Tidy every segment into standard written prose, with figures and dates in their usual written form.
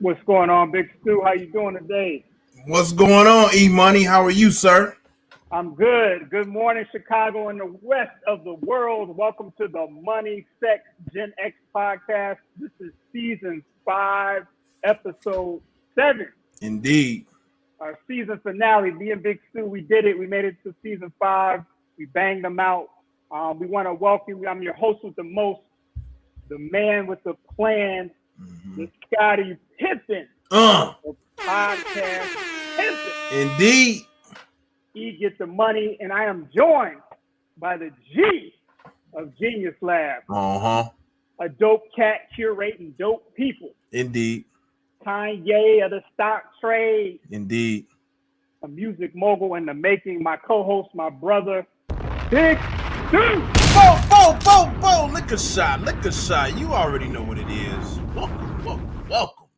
What's going on, Big Stu? How you doing today? What's going on, E Money? How are you, sir? I'm good. Good morning, Chicago and the rest of the world. Welcome to the Money, Sex, Gen X podcast. This is season 5, episode 7. Indeed. Our season finale. Me and Big Stu, we did it. We made it to season 5. We banged them out. We want to welcome you. I'm your host with the most, the man with the plan, the Scotty Pippen. The podcast Pippen. Indeed. E Get the Money, and I am joined by the G of Genius Lab. A dope cat curating dope people. Indeed. Kanye of the stock trade. Indeed. A music mogul in the making. My co-host, my brother, Big Stu. Bo, lick a shot. You already know what it is. Welcome,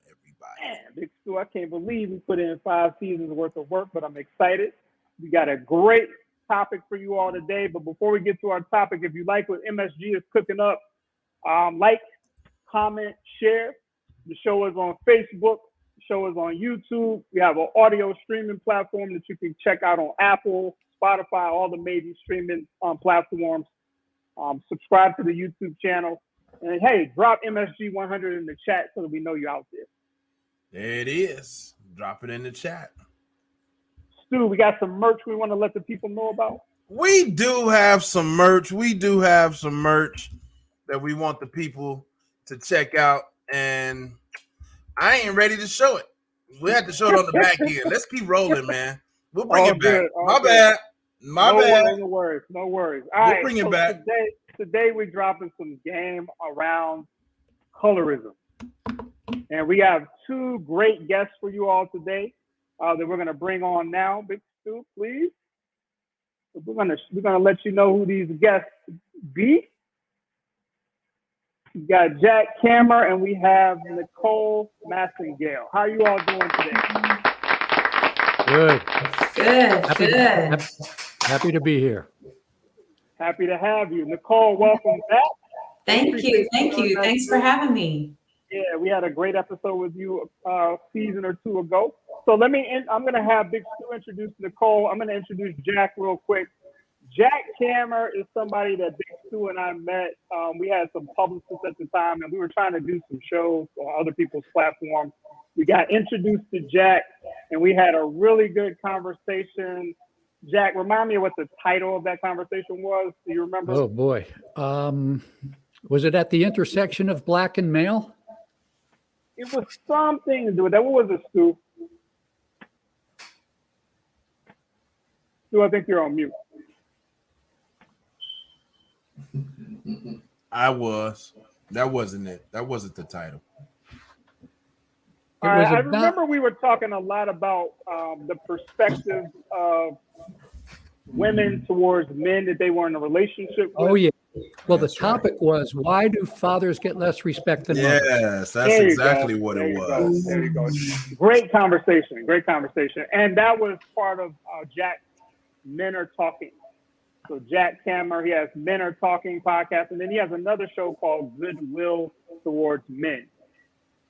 everybody. Man, Big Stu, I can't believe we put in 5 seasons worth of work, but I'm excited. We got a great topic for you all today. But before we get to our topic, if you like what MSG is cooking up, like, comment, share. The show is on Facebook. The show is on YouTube. We have an audio streaming platform that you can check out on Apple, Spotify, all the major streaming platforms. Subscribe to the YouTube channel. And hey, drop MSG 100 in the chat so that we know you're out there. There it is. Drop it in the chat. Stu, we got some merch we want to let the people know about. We do have some merch. That we want the people to check out. And I ain't ready to show it. We have to show it on the back end. Let's keep rolling, man. We'll bring it back. My bad. No worries. All right. Bring it back. Today we're dropping some game around colorism. And we have 2 great guests for you all today. That we're gonna bring on now. Big Stu, please. We're gonna let you know who these guests be. We got Jack Kammer and we have Nicole Massengale. How are you all doing today? Good. Happy to be here. Happy to have you, Nicole. Welcome back. Thank you. Thanks for having me. Yeah, we had a great episode with you a season or 2 ago. So I'm going to have Big Stu introduce Nicole. I'm going to introduce Jack real quick. Jack Kammer is somebody that Big Stu and I met. We had some publicists at the time, and we were trying to do some shows on other people's platforms. We got introduced to Jack, and we had a really good conversation. Jack, remind me of what the title of that conversation was. Do you remember? Oh, boy. Was it at the intersection of black and male? It was something to do with that. What was it, Stu? Stu, I think you're on mute. I was. That wasn't it. That wasn't the title. I remember we were talking a lot about the perspective of women towards men that they were in a relationship with. Oh, yeah. Well, the topic was, why do fathers get less respect than mothers? Yes, that's exactly what it was. There you go. Great conversation. And that was part of Jack's Men Are Talking. So Jack Kammer, he has Men Are Talking podcast, and then he has another show called Goodwill Towards Men.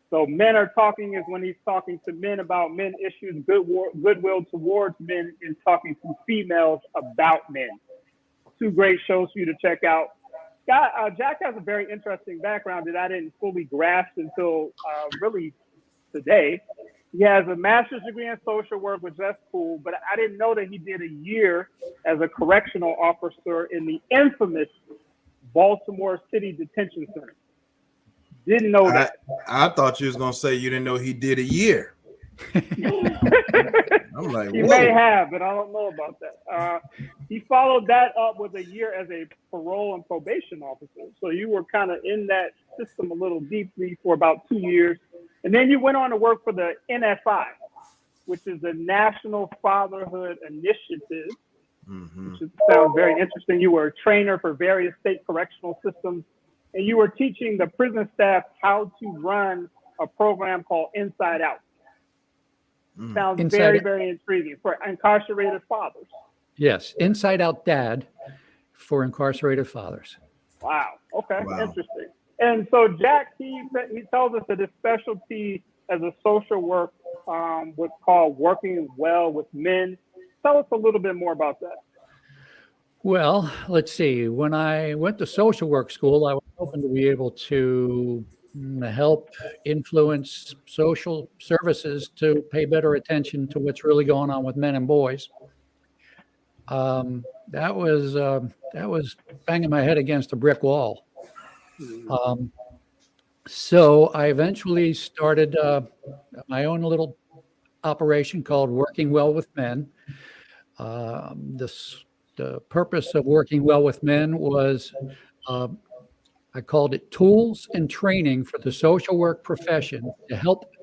So Men Are Talking is when he's talking to men about men issues. Goodwill Towards Men is talking to females about men. 2 great shows for you to check out. Jack has a very interesting background that I didn't fully grasp until really today. He has a master's degree in social work, which that's cool, but I didn't know that he did a year as a correctional officer in the infamous Baltimore City Detention Center. Didn't know that. I thought you was going to say you didn't know he did a year. I'm like, he may have, but I don't know about that. He followed that up with a year as a parole and probation officer. So you were kind of in that system a little deeply for about 2 years. And then you went on to work for the NFI, which is the National Fatherhood Initiative, which sounds very interesting. You were a trainer for various state correctional systems, and you were teaching the prison staff how to run a program called Inside Out. Sounds very, very intriguing for incarcerated fathers. Yes, Inside Out Dad for incarcerated fathers. Wow. Okay. Wow. Interesting. And so Jack, he tells us that his specialty as a social work, what's called working well with men. Tell us a little bit more about that. Well, let's see. When I went to social work school, I was hoping to be able to help influence social services to pay better attention to what's really going on with men and boys. That was banging my head against a brick wall. So I eventually started my own little operation called Working Well with Men. The purpose of Working Well with Men was I called it Tools and Training for the Social Work Profession to help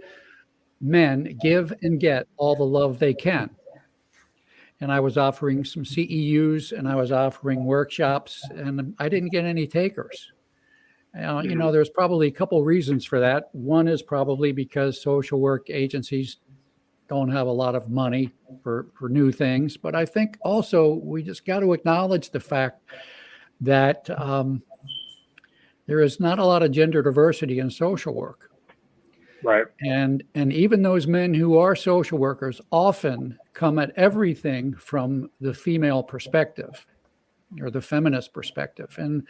men give and get all the love they can. And I was offering some CEUs and I was offering workshops, and I didn't get any takers. There's probably a couple reasons for that. One is probably because social work agencies don't have a lot of money for new things. But I think also we just got to acknowledge the fact that there is not a lot of gender diversity in social work. Right. And even those men who are social workers often come at everything from the female perspective or the feminist perspective. And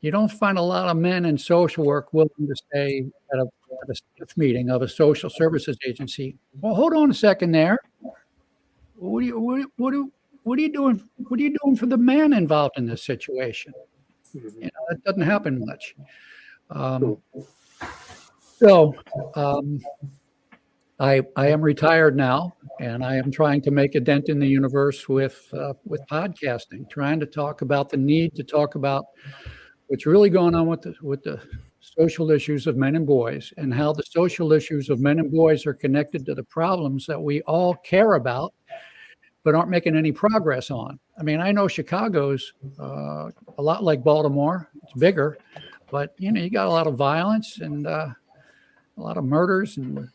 you don't find a lot of men in social work willing to stay at a staff meeting of a social services agency. Well, hold on a second there. What are you doing? What are you doing for the man involved in this situation? That doesn't happen much. I am retired now, and I am trying to make a dent in the universe with podcasting, trying to talk about the need to talk about what's really going on with the social issues of men and boys, and how the social issues of men and boys are connected to the problems that we all care about, but aren't making any progress on. I mean, I know Chicago's a lot like Baltimore. It's bigger, but you got a lot of violence and a lot of murders and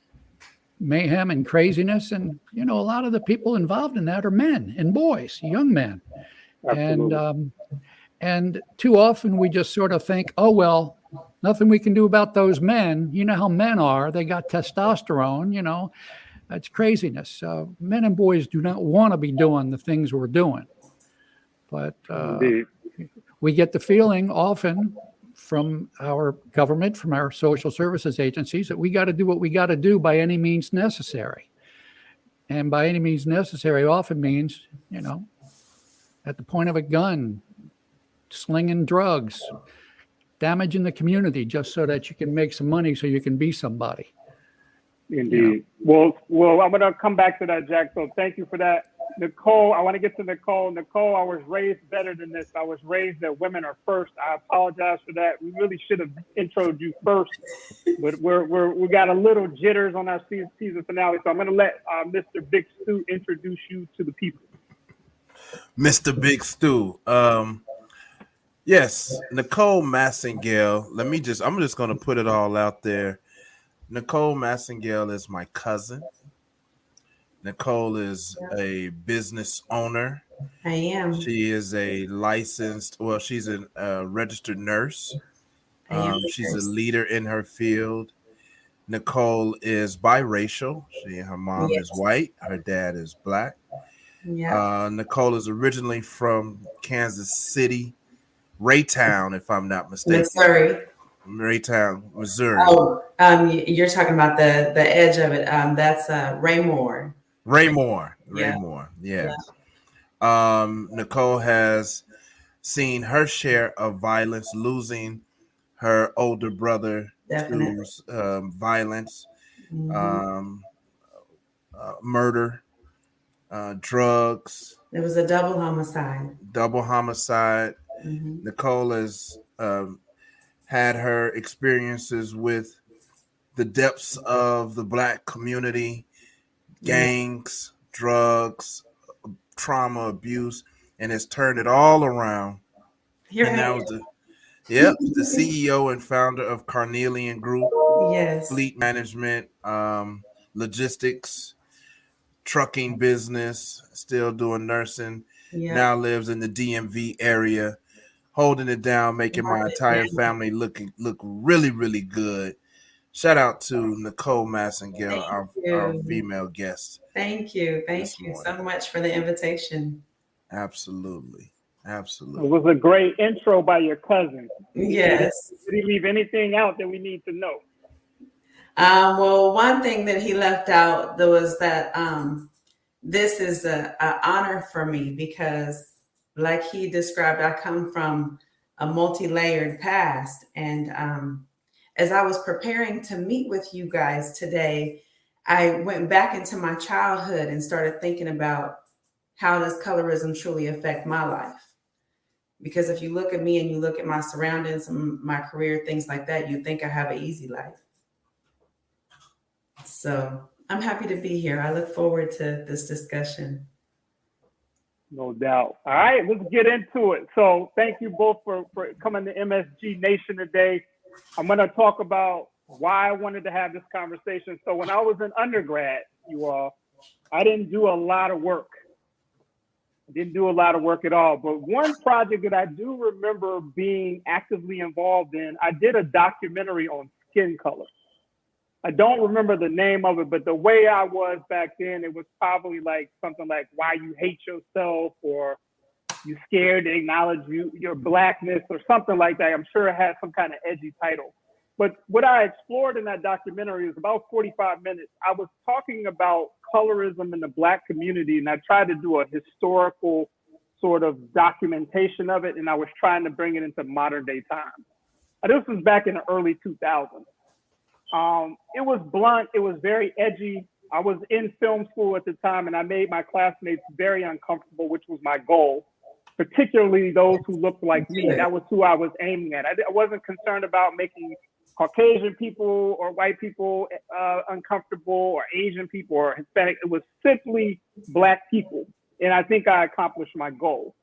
mayhem and craziness, and a lot of the people involved in that are men and boys, young men. Absolutely. And too often we just sort of think, oh, well, nothing we can do about those men. You know how men are. They got testosterone, that's craziness. Men and boys do not want to be doing the things we're doing. But we get the feeling often from our government, from our social services agencies, that we got to do what we got to do by any means necessary. And by any means necessary often means, at the point of a gun, slinging drugs, damaging the community just so that you can make some money so you can be somebody. Indeed. Well, I'm going to come back to that, Jack. So thank you for that. Nicole, I want to get to Nicole. Nicole, I was raised better than this. I was raised that women are first. I apologize for that. We really should have introed you first, but we got a little jitters on our season finale. So I'm going to let Mr. Big Stu introduce you to the people. Mr. Big Stu. Yes, Nicole Massengale. I'm just going to put it all out there. Nicole Massengale is my cousin. Nicole is a business owner. I am. She is a she's a registered nurse. She's a leader in her field. Nicole is biracial. Her mom is white. Her dad is black. Yeah. Nicole is originally from Kansas City, Raytown, if I'm not mistaken. Missouri. Raytown, Missouri. Oh, you're talking about the edge of it. That's Raymore. Raymore, yeah. Nicole has seen her share of violence, losing her older brother to violence, murder, drugs. It was a double homicide. Mm-hmm. Nicole has had her experiences with the depths of the Black community, gangs, drugs, trauma, abuse, and has turned it all around. And now the CEO and founder of Carnelian Group, fleet management, logistics, trucking business, still doing nursing. Now lives in the DMV area, holding it down, making my entire family look really, really good. shout out to Nicole Massengale, Thank our you. female guest. Thank you. Thank this you morning. so much for the invitation. Absolutely. It was a great intro by your cousin. Yes. Did he leave anything out that we need to know? Well, one thing that he left out was that this is an honor for me because, like he described, I come from a multi-layered past. And as I was preparing to meet with you guys today, I went back into my childhood and started thinking about how does colorism truly affect my life? Because if you look at me and you look at my surroundings, my career, things like that, you think I have an easy life. So I'm happy to be here. I look forward to this discussion. No doubt. All right, let's get into it. So thank you both for coming to MSG Nation today. I'm going to talk about why I wanted to have this conversation. So when I was an undergrad, you all, I didn't do a lot of work. I didn't do a lot of work at all. But one project that I do remember being actively involved in, I did a documentary on skin color. I don't remember the name of it, but the way I was back then, it was probably like something like why you hate yourself or you scared to acknowledge your blackness or something like that. I'm sure it had some kind of edgy title. But what I explored in that documentary was about 45 minutes. I was talking about colorism in the Black community, and I tried to do a historical sort of documentation of it, and I was trying to bring it into modern day times. This was back in the early 2000s. It was blunt. It was very edgy. I was in film school at the time, and I made my classmates very uncomfortable, which was my goal, particularly those who looked like me. That was who I was aiming at. I wasn't concerned about making Caucasian people or white people uncomfortable or Asian people or Hispanic. It was simply Black people. And I think I accomplished my goal.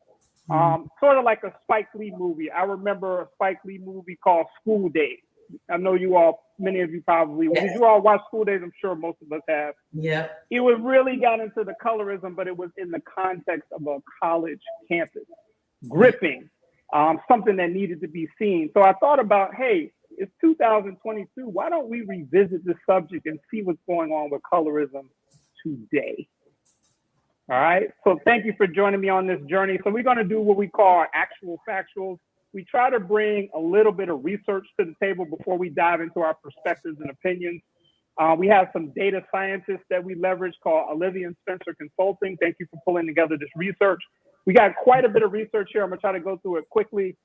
Sort of like a Spike Lee movie. I remember a Spike Lee movie called School Days. I know you all, many of you probably, did you all watch School Days? I'm sure most of us have. Yeah. It was really got into the colorism, but it was in the context of a college campus. Gripping, something that needed to be seen. So I thought about, hey, it's 2022. Why don't we revisit this subject and see what's going on with colorism today? All right. So thank you for joining me on this journey. So we're going to do what we call our actual factuals. We try to bring a little bit of research to the table before we dive into our perspectives and opinions. We have some data scientists that we leverage called Olivia and Spencer Consulting. Thank you for pulling together this research. We got quite a bit of research here. I'm going to try to go through it quickly.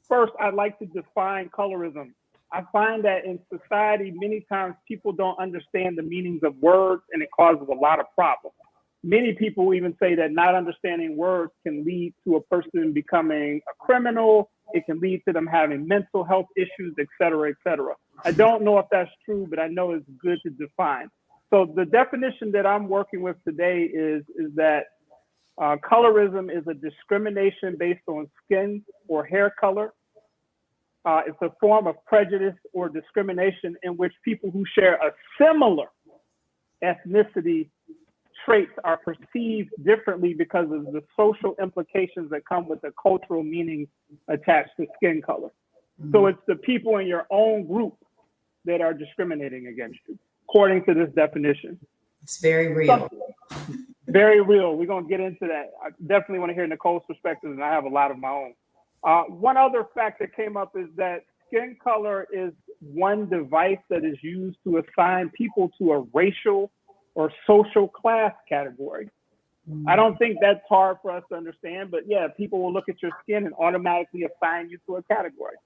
First, I'd like to define colorism. I find that in society, many times people don't understand the meanings of words, and it causes a lot of problems. Many people even say that not understanding words can lead to a person becoming a criminal. It can lead to them having mental health issues, et cetera, et cetera. I don't know if that's true, but I know it's good to define. So the definition that I'm working with today is that colorism is a discrimination based on skin or hair color. It's a form of prejudice or discrimination in which people who share a similar ethnicity traits are perceived differently because of the social implications that come with the cultural meaning attached to skin color. So it's the people in your own group that are discriminating against you, according to this definition. It's very real. Very real. We're going to get into that. I definitely want to hear Nicole's perspective, and I have a lot of my own. One other fact that came up is that skin color is one device that is used to assign people to a racial or social class category. I don't think that's hard for us to understand, but yeah, people will look at your skin and automatically assign you to a category.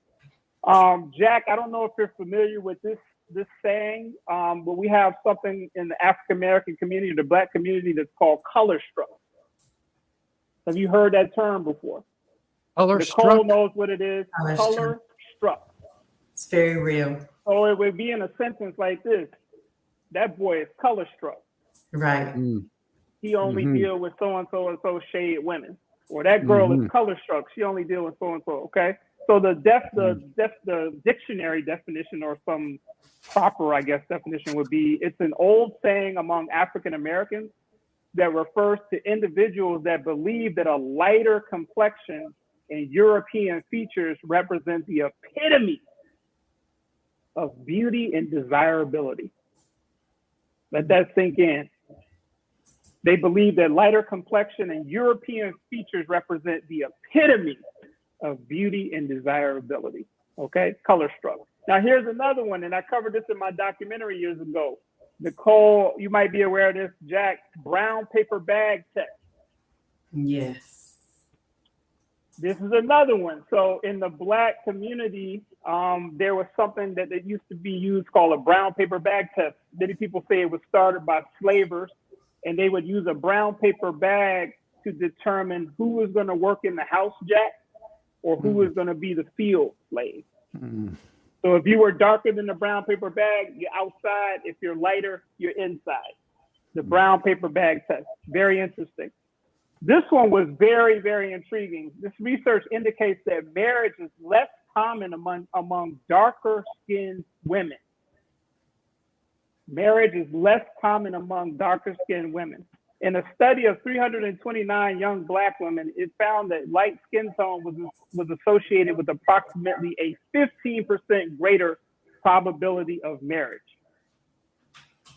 Jack, I don't know if you're familiar with this saying, but we have something in the African-American community, the Black community, that's called color struck. Have you heard that term before? Color Nicole struck. knows what it is. Color struck. It's very real. So it would be in a sentence like this: that boy is color struck. Right. He only deal with so and so shade women, or that girl is color struck. She only deal with so and so. Okay. So the dictionary definition, or some proper, I guess, definition would be: it's an old saying among African Americans that refers to individuals that believe that a lighter complexion and European features represent the epitome of beauty and desirability. Let that sink in. They believe that lighter complexion and European features represent the epitome of beauty and desirability. Okay, color struck. Now here's another one, and I covered this in my documentary years ago. Nicole, you might be aware of this, Jack, brown paper bag test. Yes. This is another one. So in the Black community, there was something that used to be used called a brown paper bag test. Many people say it was started by slavers, and they would use a brown paper bag to determine who was going to work in the house, Jack, or who was going to be the field slave. So if you were darker than the brown paper bag, you're outside. If you're lighter, you're inside. The brown paper bag test. Very interesting. This one was very, very intriguing. This research indicates that marriage is less common among darker skinned women. Marriage is less common among darker skinned women. In a study of 329 young Black women, it found that light skin tone was associated with approximately a 15% greater probability of marriage.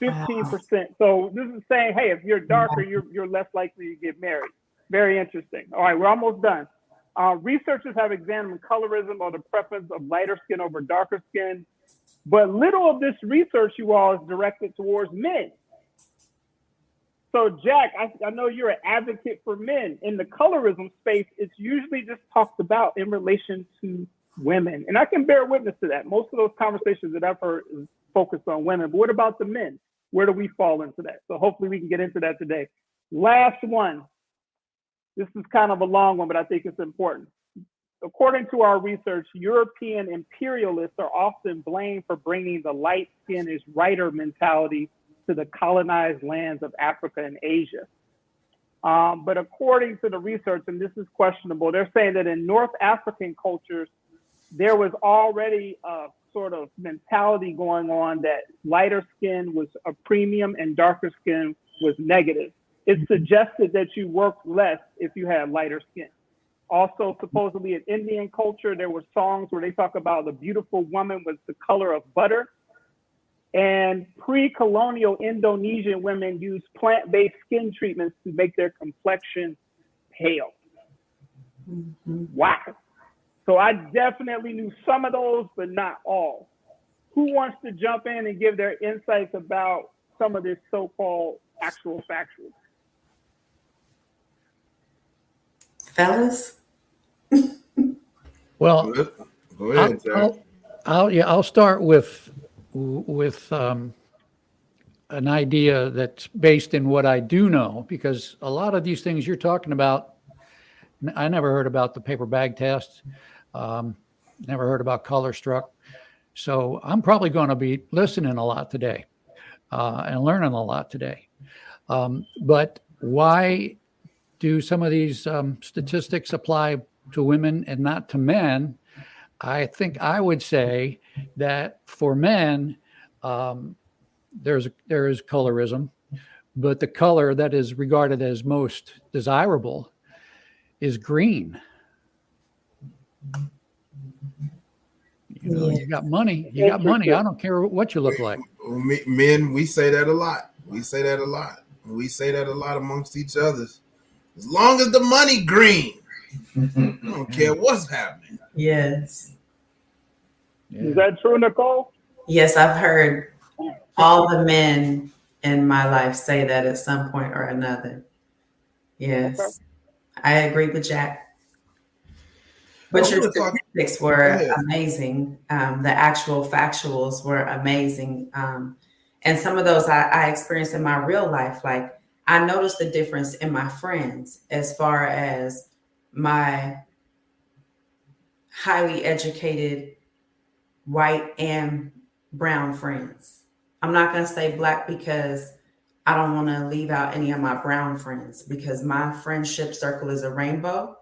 15%. So this is saying, hey, if you're darker, you're less likely to get married. Very interesting. All right, we're almost done. Researchers have examined colorism or the preference of lighter skin over darker skin, but little of this research, you all, is directed towards men. So Jack, I know you're an advocate for men. In the colorism space, it's usually just talked about in relation to women. And I can bear witness to that. Most of those conversations that I've heard is focused on women. But what about the men? Where do we fall into that? So hopefully we can get into that today. Last one. This is kind of a long one, but I think it's important. According to our research, European imperialists are often blamed for bringing the light skin is righter mentality to the colonized lands of Africa and Asia. But according to the research, and this is questionable, they're saying that in North African cultures, there was already a sort of mentality going on that lighter skin was a premium and darker skin was negative. It suggested that you worked less if you had lighter skin. Also, supposedly in Indian culture, there were songs where they talk about the beautiful woman was the color of butter. And pre-colonial Indonesian women used plant-based skin treatments to make their complexion pale. Wow. So I definitely knew some of those, but not all. Who wants to jump in and give their insights about some of this so-called actual factual? Fellas? Well, Go ahead, Jack. I'll start with an idea that's based in what I do know, because a lot of these things you're talking about, I never heard about the paper bag test, never heard about color struck. So I'm probably going to be listening a lot today and learning a lot today. But why do some of these statistics apply to women and not to men? I think I would say that for men, there is colorism, but the color that is regarded as most desirable is green. You know, you got money. You got money. I don't care what you look like. Men, we say that a lot. We say that a lot. We say that a lot amongst each other. As long as the money green, I don't care what's happening. Yes. Yeah. Is that true, Nicole? Yes, I've heard all the men in my life say that at some point or another. Yes. Okay. I agree with Jack. But your statistics were amazing. The actual factuals were amazing. And some of those I experienced in my real life. Like, I noticed the difference in my friends as far as my highly educated white and brown friends. I'm not going to say Black because I don't want to leave out any of my brown friends, because my friendship circle is a rainbow.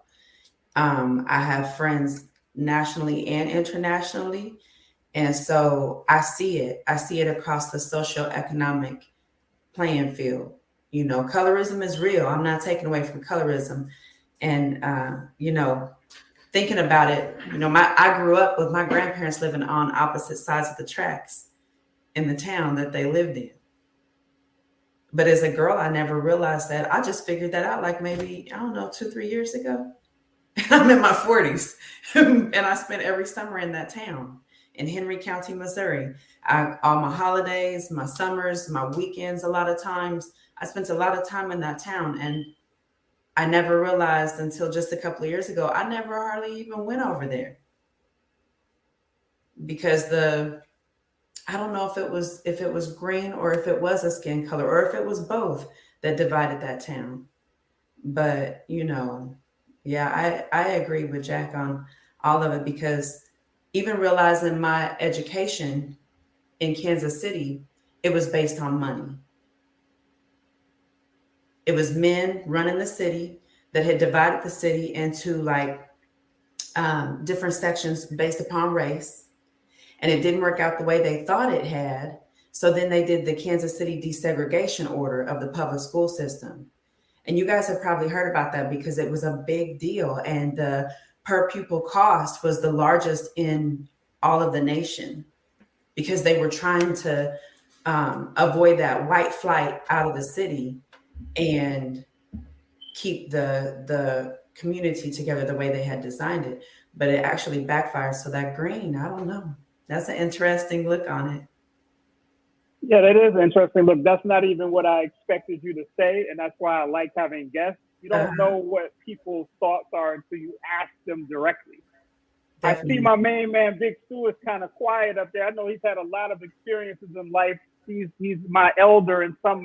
I have friends nationally and internationally. And so I see it. I see it across the socioeconomic playing field. You know, colorism is real. I'm not taking away from colorism. And, you know, thinking about it, I grew up with my grandparents living on opposite sides of the tracks in the town that they lived in. But as a girl, I never realized that. I just figured that out like maybe, I don't know, 2-3 years ago. I'm in my 40s and I spent every summer in that town in Henry County, Missouri. All my holidays, my summers, my weekends, a lot of times, I spent a lot of time in that town. And I never realized until just a couple of years ago, I never hardly even went over there because I don't know if it was green or if it was a skin color or if it was both that divided that town. But, yeah, I agree with Jack on all of it, because even realizing my education in Kansas City, it was based on money. It was men running the city that had divided the city into different sections based upon race. And it didn't work out the way they thought it had. So then they did the Kansas City desegregation order of the public school system. And you guys have probably heard about that because it was a big deal. And the per pupil cost was the largest in all of the nation because they were trying to avoid that white flight out of the city and keep the community together the way they had designed it. But it actually backfired. So that green, I don't know. That's an interesting look on it. Yeah, that is interesting. Look, that's not even what I expected you to say, and that's why I like having guests. You don't know what people's thoughts are until you ask them directly. Definitely. I see my main man, Big Stu, is kind of quiet up there. I know he's had a lot of experiences in life. He's my elder in some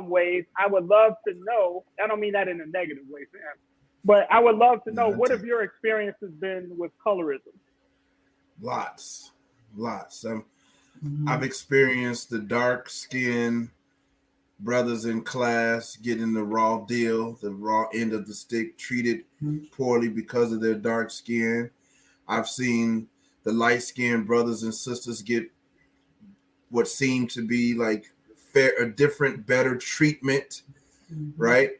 ways. I would love to know. I don't mean that in a negative way, Sam, but I would love to know what have your experiences been with colorism? Lots. I've experienced the dark skin brothers in class getting the raw deal, the raw end of the stick, treated poorly because of their dark skin. I've seen the light skinned brothers and sisters get what seemed to be like different, better treatment, right?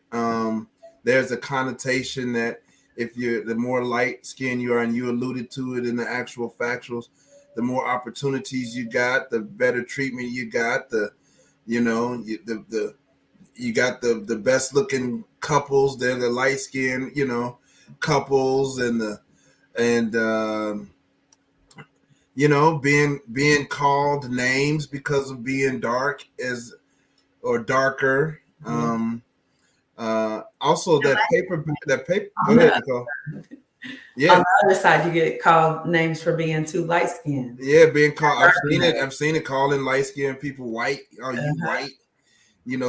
There's a connotation that if the more light skinned you are, and you alluded to it in the actual factuals, the more opportunities you got, the better treatment you got, you got the best looking couples. They're the light skinned, couples, being called names because of being dark or darker. Also that paper. Go ahead, Nicole. Yeah. On the other side, you get called names for being too light skinned. Yeah, being called. I've seen it calling light skinned people white. Oh, you white.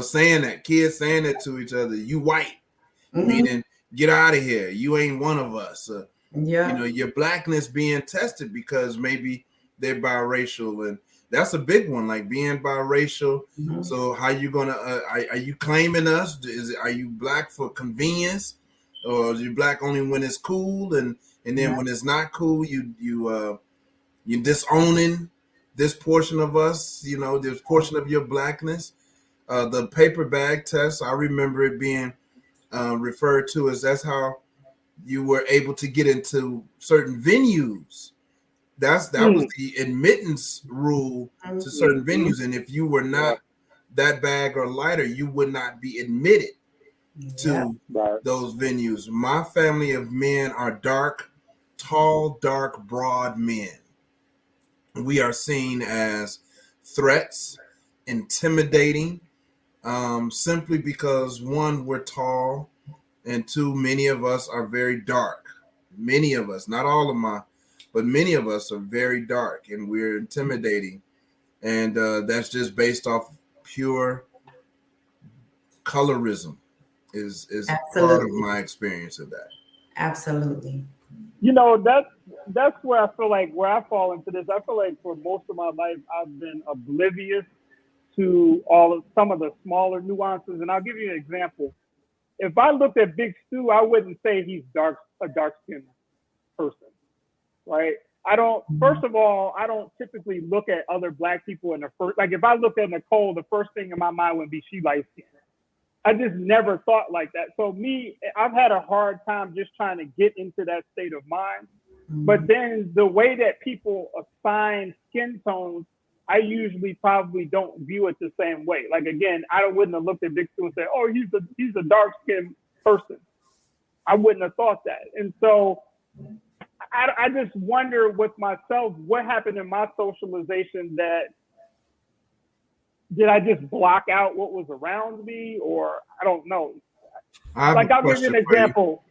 Saying that, kids saying that to each other. You white, meaning get out of here. You ain't one of us. Your blackness being tested because maybe they're biracial, and that's a big one. Like being biracial. So how you gonna? Are you claiming us? Are you black for convenience? Or you're black only when it's cool, and then when it's not cool, you disowning this portion of us, this portion of your blackness. The paper bag test, I remember it being referred to as that's how you were able to get into certain venues. That was the admittance rule to certain venues, and if you were not that bag or lighter, you would not be admitted to those venues. My family of men are dark, tall, dark, broad men. We are seen as threats, intimidating, simply because one, we're tall, and two, many of us are very dark. Many of us, not all of but many of us are very dark, and we're intimidating. And that's just based off pure colorism. Is part of my experience of that. Absolutely. That's where I feel like where I fall into this. I feel like for most of my life I've been oblivious to some of the smaller nuances. And I'll give you an example. If I looked at Big Stu, I wouldn't say he's a dark skinned person, right? First of all, I don't typically look at other black people in the first, like if I looked at Nicole, the first thing in my mind would be she light skinned. I just never thought like that. So I've had a hard time just trying to get into that state of mind. But then the way that people assign skin tones, I usually probably don't view it the same way. Like, again, I wouldn't have looked at Big Stu and said, oh, he's a dark skinned person. I wouldn't have thought that. And so I just wonder with myself, what happened in my socialization that did I just block out what was around me, or I don't know. I'll give you an example.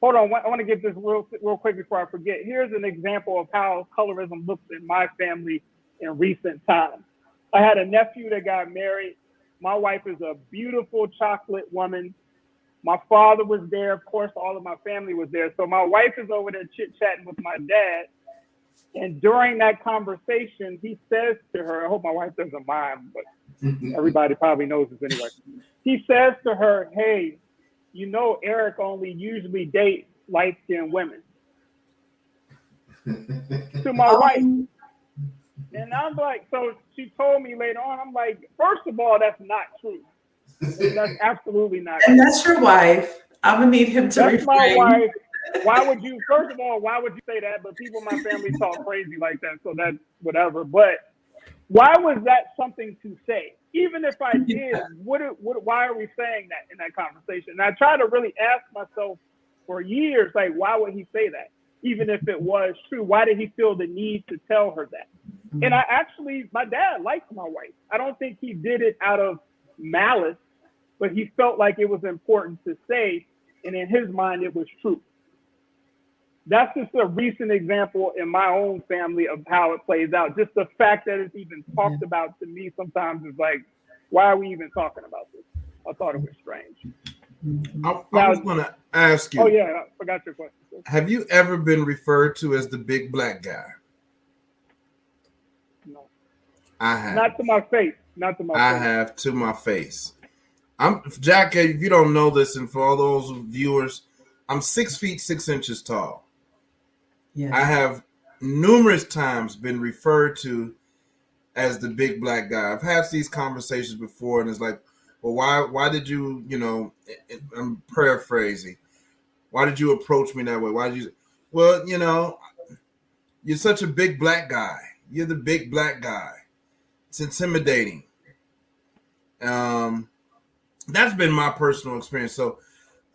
Hold on, I want to get this real quick before I forget. Here's an example of how colorism looks in my family in recent times. I had a nephew that got married. My wife is a beautiful chocolate woman. My father was there. Of course, all of my family was there. So my wife is over there chit-chatting with my dad. And during that conversation, he says to her, I hope my wife doesn't mind, but everybody probably knows this anyway. He says to her, hey, you know, Eric only usually dates light-skinned women. To my wife. And I'm like, so she told me later on, I'm like, first of all, that's not true. That's absolutely not true. And that's your wife. I'm going to need him to refrain. My wife. Why would you, first of all, why would you say that? But people in my family talk crazy like that, so that's whatever. But why was that something to say? Even if I did, why are we saying that in that conversation? And I try to really ask myself for years, like, why would he say that? Even if it was true, why did he feel the need to tell her that? And my dad liked my wife. I don't think he did it out of malice, but he felt like it was important to say, and in his mind, it was true. That's just a recent example in my own family of how it plays out. Just the fact that it's even talked about to me sometimes is like, why are we even talking about this? I thought it was strange. I was going to ask you. Oh, yeah, I forgot your question. Have you ever been referred to as the big black guy? No. I have. Not to my face. Not to my face. I have to my face. Jack, if you don't know this, and for all those viewers, I'm 6 feet 6 inches tall. Yeah. I have numerous times been referred to as the big black guy. I've had these conversations before, and it's like, well, why did you, I'm paraphrasing. Why did you approach me that way? Why did you? Well, you're such a big black guy. You're the big black guy. It's intimidating. That's been my personal experience. So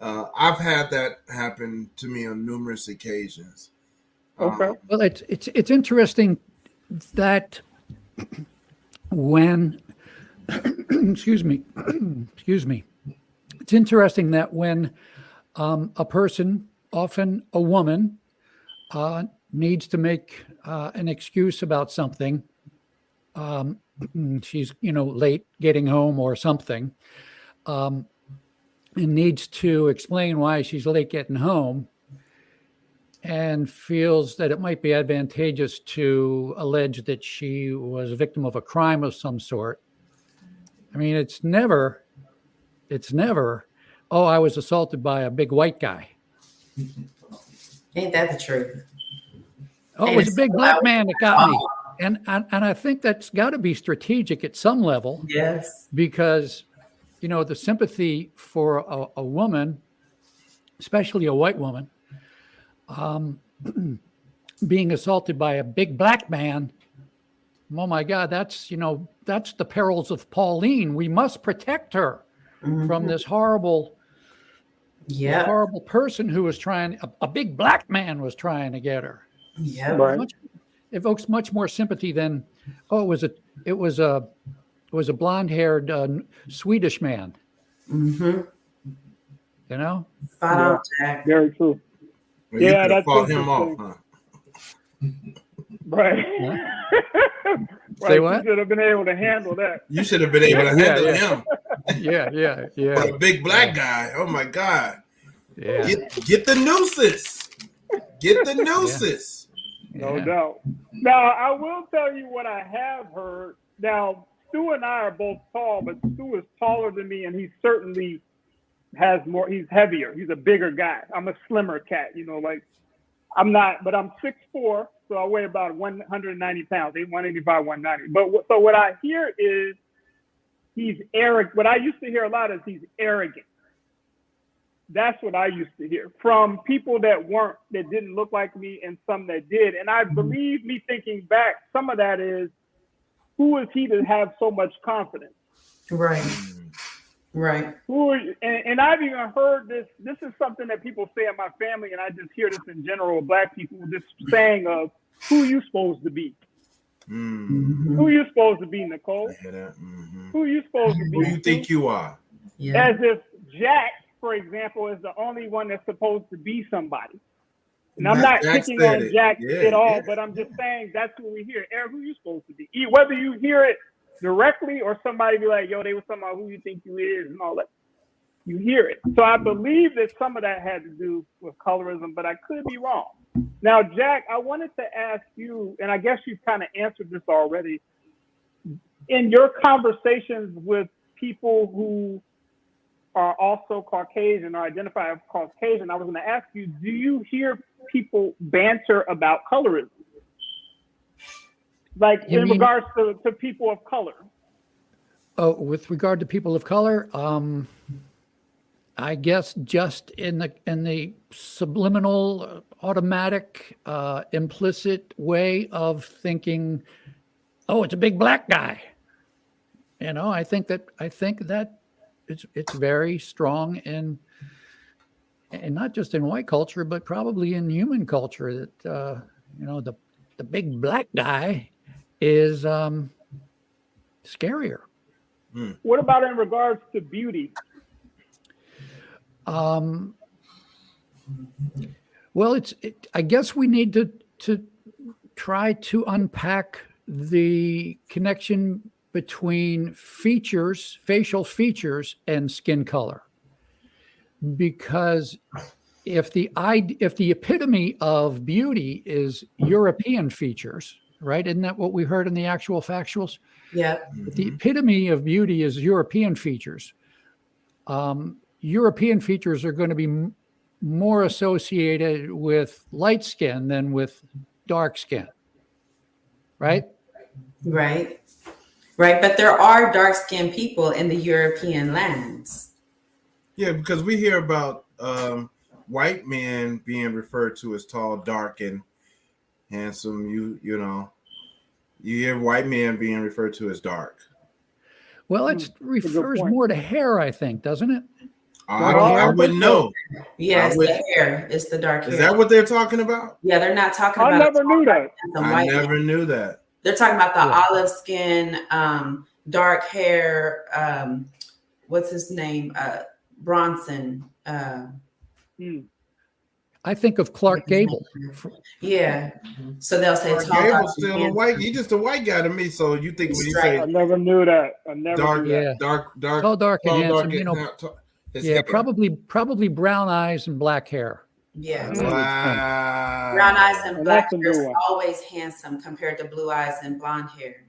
I've had that happen to me on numerous occasions. Okay. Well, it's interesting that when excuse me, it's interesting that when a person, often a woman, needs to make an excuse about something, she's late getting home or something, and needs to explain why she's late getting home, and feels that it might be advantageous to allege that she was a victim of a crime of some sort. I mean, it's never, oh, I was assaulted by a big white guy. Ain't that the truth? Oh, it was a big black man that got me. And I think that's got to be strategic at some level. Yes. Because, the sympathy for a woman, especially a white woman, being assaulted by a big black man, oh my God, that's the perils of Pauline. We must protect her from this horrible, horrible person who was trying, a big black man was trying to get her. Yeah. Right. Evokes much more sympathy than, it was a blonde-haired Swedish man. Mm-hmm. Spot on, Jack. Very true. Well, yeah, that's fought him off, huh? Right. Huh? Right. Say what? You should have been able to handle that. You should have been able to handle him. Yeah. But a big black guy. Oh my God. Yeah. Get the nooses. Get the nooses. No doubt. Now, I will tell you what I have heard. Now, Stu and I are both tall, but Stu is taller than me, and he certainly has more. He's heavier. He's a bigger guy. I'm a slimmer cat, I'm not, but I'm 6'4", so I weigh about 190 pounds, 185, 190. But so what I hear is he's arrogant. What I used to hear a lot is he's arrogant. That's what I used to hear from people that didn't look like me and some that did. And I believe, me thinking back, some of that is, who is he to have so much confidence? Right. Right. And I've even heard this. This is something that people say in my family, and I just hear this in general with Black people, this saying of, who you supposed to be? Mm. Who you supposed to be, Nicole? I hear that. Mm-hmm. Who you supposed to be? Who you think you are? Yeah. As if Jack, for example, is the only one that's supposed to be somebody. And I'm not picking on Jack at all, but I'm just saying that's what we hear. Eric, who you supposed to be? Whether you hear it directly or somebody be like, yo, they were talking about who you think you is and all that. You hear it. So I believe that some of that had to do with colorism, but I could be wrong. Now, Jack, I wanted to ask you, and I guess you've kind of answered this already. In your conversations with people who are also Caucasian or identify as Caucasian, I was going to ask you, do you hear people banter about colorism? Like regards to people of color? Oh, with regard to people of color, I guess just in the subliminal, automatic, implicit way of thinking, oh, it's a big Black guy. You know, I think that it's very strong and not just in white culture, but probably in human culture that the big Black guy is scarier. What about in regards to beauty? Well, I guess we need to try to unpack the connection between features, facial features, and skin color, because if the epitome of beauty is European features, right? Isn't that what we heard in the actual factuals? Yeah. If the epitome of beauty is European features, European features are going to be more associated with light skin than with dark skin, right? Right. Right. But there are dark-skinned people in the European lands. Yeah, because we hear about white men being referred to as tall, dark, and handsome. You hear white men being referred to as dark. Well, it refers more to hair, I think, doesn't it? I wouldn't know. Yes, the hair. It's the dark hair. Is that what they're talking about? Yeah, they're not talking about. I never knew that. I never knew that. They're talking about the olive skin, dark hair. What's his name? Bronson. I think of Clark Gable. Yeah. So they'll say Clark Gable's still a white. He's just a white guy to me. So you think when you say I never knew that. dark, tall, dark, and handsome. Probably brown eyes and black hair. Yeah. Wow. Brown eyes and black hair is always handsome compared to blue eyes and blonde hair.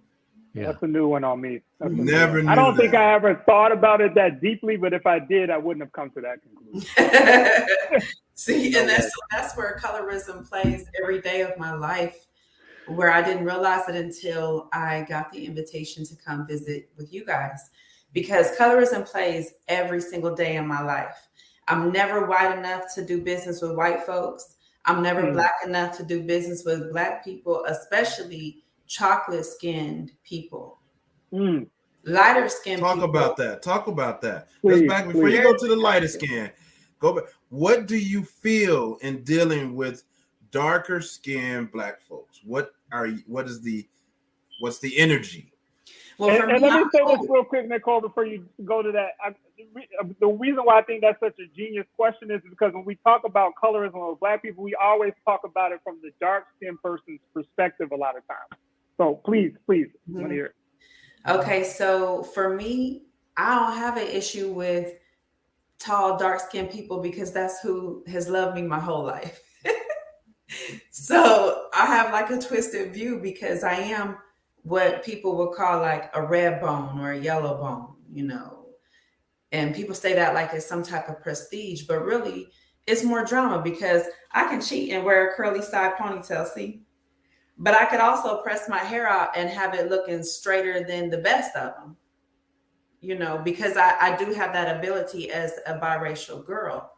Yeah. That's a new one on me. Never knew I don't think that. I ever thought about it that deeply, but if I did, I wouldn't have come to that conclusion. See, and that's where colorism plays every day of my life, where I didn't realize it until I got the invitation to come visit with you guys, because colorism plays every single day in my life. I'm never white enough to do business with white folks. I'm never black enough to do business with black people, especially chocolate-skinned people. Lighter-skinned people. Talk about that. Please, Let's back before you go to the lighter skin. Go back. What do you feel in dealing with darker skinned black folks? What's the energy? Well, and let me say this real quick, Nicole, before you go to that. The reason why I think that's such a genius question is because when we talk about colorism with black people, we always talk about it from the dark-skinned person's perspective a lot of times. So please, I want to hear it. Okay, so for me, I don't have an issue with tall, dark-skinned people because that's who has loved me my whole life. So I have like a twisted view because I am what people would call like a red bone or a yellow bone, and people say that like it's some type of prestige, but really it's more drama because I can cheat and wear a curly side ponytail, see? But I could also press my hair out and have it looking straighter than the best of them. because I do have that ability as a biracial girl.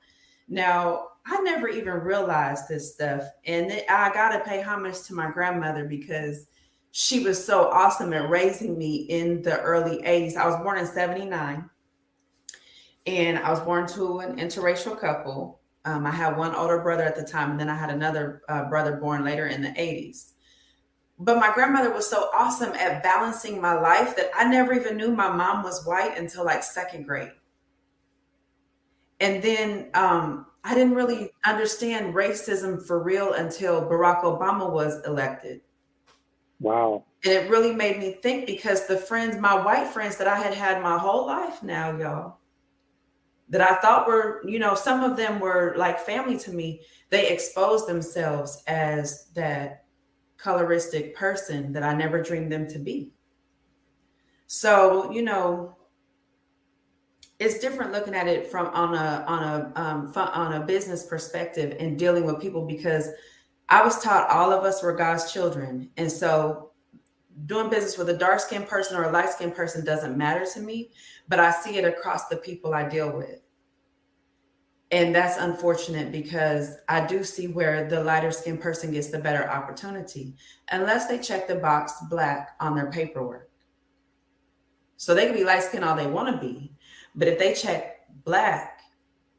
Now, I never even realized this stuff. And I got to pay homage to my grandmother because she was so awesome at raising me in the early 80s. I was born in 79, and I was born to an interracial couple. I had one older brother at the time, and then I had another brother born later in the 80s. But my grandmother was so awesome at balancing my life that I never even knew my mom was white until like second grade. And then I didn't really understand racism for real until Barack Obama was elected. Wow. And it really made me think because my white friends that I had my whole life now, y'all, that I thought were, some of them were like family to me, they exposed themselves as that coloristic person that I never dreamed them to be. So, it's different looking at it from on a business perspective and dealing with people, because I was taught all of us were God's children. And so doing business with a dark-skinned person or a light-skinned person doesn't matter to me, but I see it across the people I deal with. And that's unfortunate because I do see where the lighter skinned person gets the better opportunity, unless they check the box Black on their paperwork. So they can be light skinned all they want to be, but if they check Black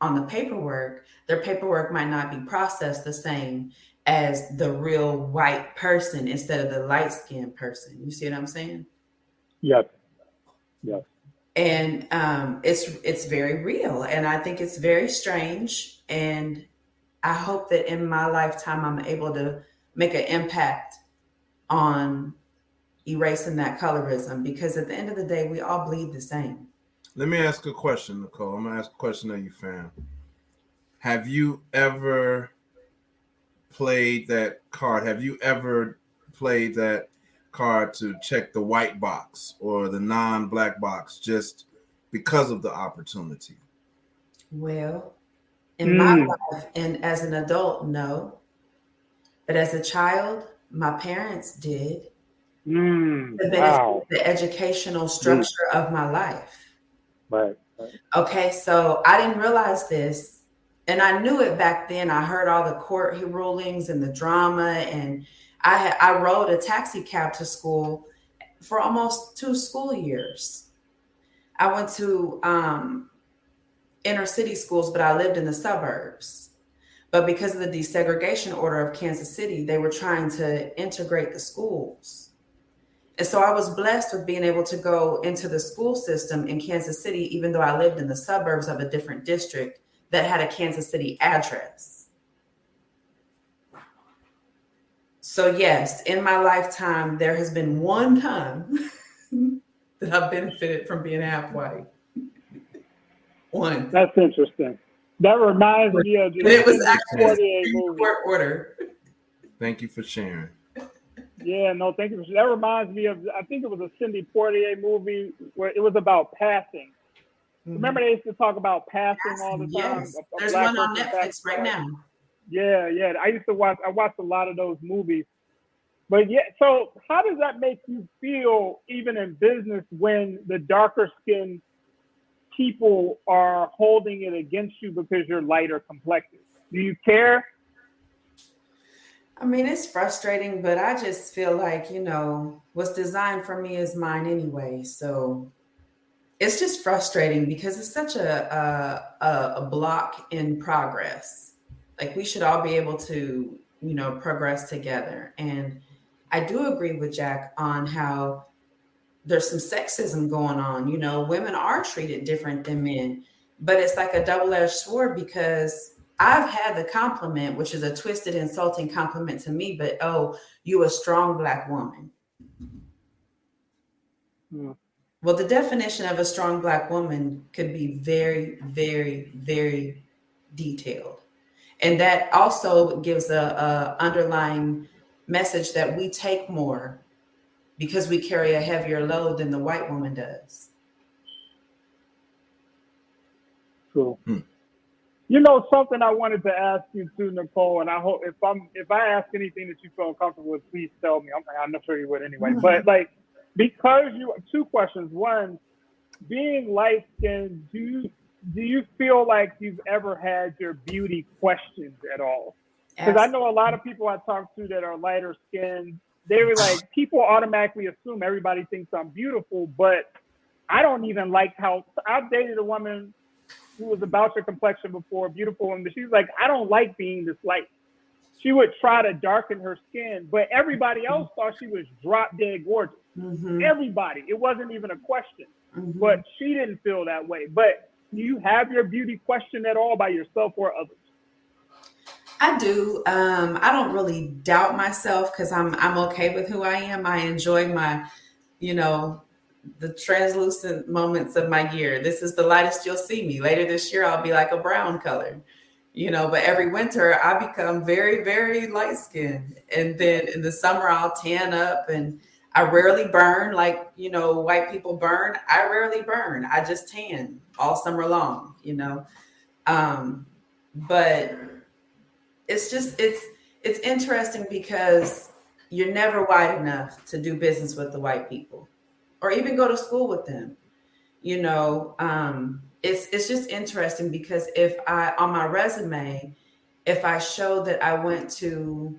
on the paperwork, their paperwork might not be processed the same as the real white person instead of the light skinned person. You see what I'm saying? Yes. Yes. And it's very real, and I think it's very strange. And I hope that in my lifetime I'm able to make an impact on erasing that colorism, because at the end of the day, we all bleed the same. Let me ask a question, Nicole. I'm gonna ask a question of you, fam. Have you ever played that card? Have you ever played that card to check the white box or the non-Black box just because of the opportunity? Well, in my life and as an adult, no. But as a child, my parents did. To benefit the educational structure of my life. Right. Okay, so I didn't realize this. And I knew it back then. I heard all the court rulings and the drama. And I rode a taxi cab to school for almost 2 school years. I went to inner city schools, but I lived in the suburbs. But because of the desegregation order of Kansas City, they were trying to integrate the schools. And so I was blessed with being able to go into the school system in Kansas City, even though I lived in the suburbs of a different district that had a Kansas City address. So yes, in my lifetime, there has been one time that I've benefited from being half white. One. That's interesting. That reminds me of the it was actually movie. Court order. Thank you for sharing. Yeah, no, thank you. That reminds me of, I think it was a Cindy Poitier movie where it was about passing. Mm-hmm. Remember they used to talk about passing all the time? Yes. There's one on Netflix right now. Yeah. I watched a lot of those movies. But yeah, so how does that make you feel even in business when the darker skinned people are holding it against you because you're lighter complected? Do you care? I mean, it's frustrating, but I just feel like, what's designed for me is mine anyway. So it's just frustrating because it's such a block in progress. Like we should all be able to, progress together. And I do agree with Jack on how there's some sexism going on. Women are treated different than men, but it's like a double-edged sword because I've had the compliment, which is a twisted, insulting compliment to me, but, oh, you a strong Black woman. Hmm. Well, the definition of a strong Black woman could be very, very, very detailed. And that also gives a underlying message that we take more because we carry a heavier load than the white woman does. Cool. Something I wanted to ask you too, Nicole, and I hope if I ask anything that you feel uncomfortable with, please tell me. I'm not sure you would anyway. Mm-hmm. But because two questions. One, being light skinned, do you feel like you've ever had your beauty questioned at all? Because I know a lot of people I talk to that are lighter skinned, they were like, people automatically assume everybody thinks I'm beautiful, but I don't even like how I've dated a woman who was about your complexion before, a beautiful woman, but she was like, I don't like being this light. She would try to darken her skin, but everybody else thought she was drop dead gorgeous. Mm-hmm. Everybody. It wasn't even a question. Mm-hmm. But she didn't feel that way. But do you have your beauty questioned at all by yourself or others? I do. I don't really doubt myself because I'm okay with who I am. I enjoy my, the translucent moments of my year. This is the lightest you'll see me. Later this year, I'll be like a brown color, but every winter I become very, very light skinned. And then in the summer, I'll tan up, and I rarely burn like, white people burn. I rarely burn. I just tan all summer long, but it's interesting because you're never white enough to do business with the white people or even go to school with them. It's just interesting because if I, on my resume, if I show that I went to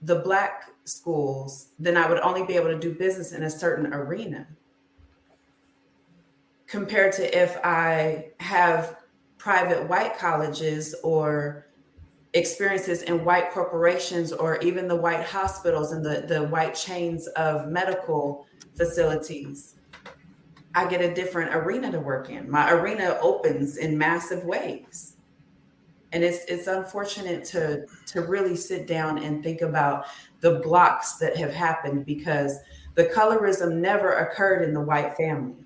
the Black schools, then I would only be able to do business in a certain arena compared to if I have private white colleges or experiences in white corporations or even the white hospitals and the white chains of medical facilities. I get a different arena to work in. My arena opens in massive ways. And it's unfortunate to really sit down and think about the blocks that have happened because the colorism never occurred in the white family.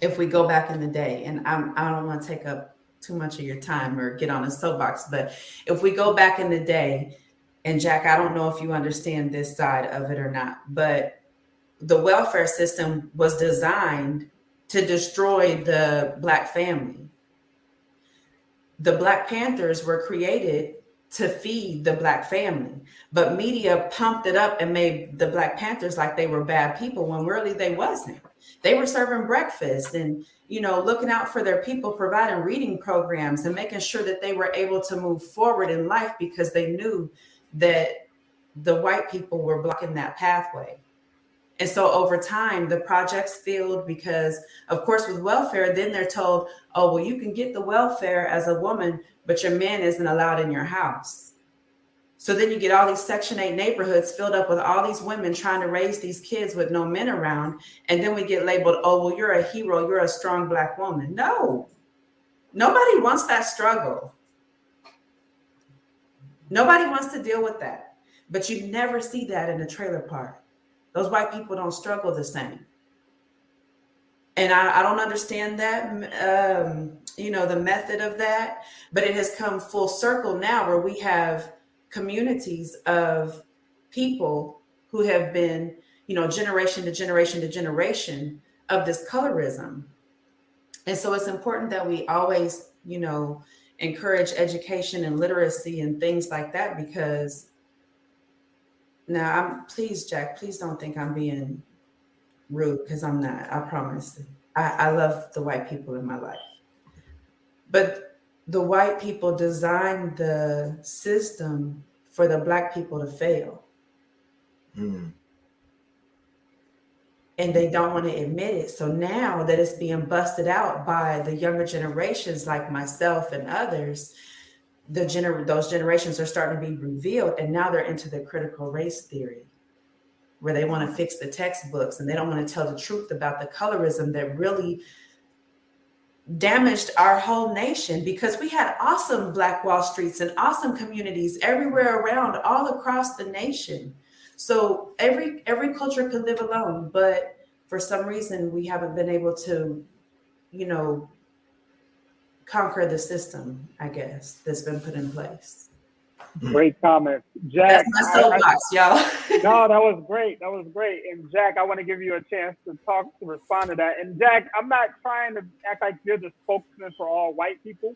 If we go back in the day, and I don't want to take up too much of your time or get on a soapbox, but if we go back in the day, and Jack, I don't know if you understand this side of it or not, but the welfare system was designed to destroy the Black family. The Black Panthers were created to feed the Black family, but media pumped it up and made the Black Panthers like they were bad people when really they wasn't. They were serving breakfast and, looking out for their people, providing reading programs and making sure that they were able to move forward in life because they knew that the white people were blocking that pathway. And so over time, the projects failed because, of course, with welfare, then they're told, oh, well, you can get the welfare as a woman, but your man isn't allowed in your house. So then you get all these Section 8 neighborhoods filled up with all these women trying to raise these kids with no men around. And then we get labeled, oh, well, you're a hero. You're a strong Black woman. No, nobody wants that struggle. Nobody wants to deal with that. But you never see that in a trailer park. Those white people don't struggle the same. And I don't understand that, the method of that, but it has come full circle now where we have communities of people who have been, generation to generation to generation of this colorism. And so it's important that we always, encourage education and literacy and things like that because now, please, Jack, please don't think I'm being rude because I'm not. I promise. I love the white people in my life. But the white people designed the system for the Black people to fail. Mm. And they don't want to admit it. So now that it's being busted out by the younger generations like myself and others, those generations are starting to be revealed, and now they're into the critical race theory where they want to fix the textbooks and they don't want to tell the truth about the colorism that really damaged our whole nation because we had awesome Black Wall Streets and awesome communities everywhere around, all across the nation. So every culture could live alone, but for some reason we haven't been able to, conquer the system, I guess, that's been put in place. Great comment, Jack. That's my soapbox, y'all. No, that was great. That was great. And Jack, I want to give you a chance to respond to that. And Jack, I'm not trying to act like you're the spokesman for all white people.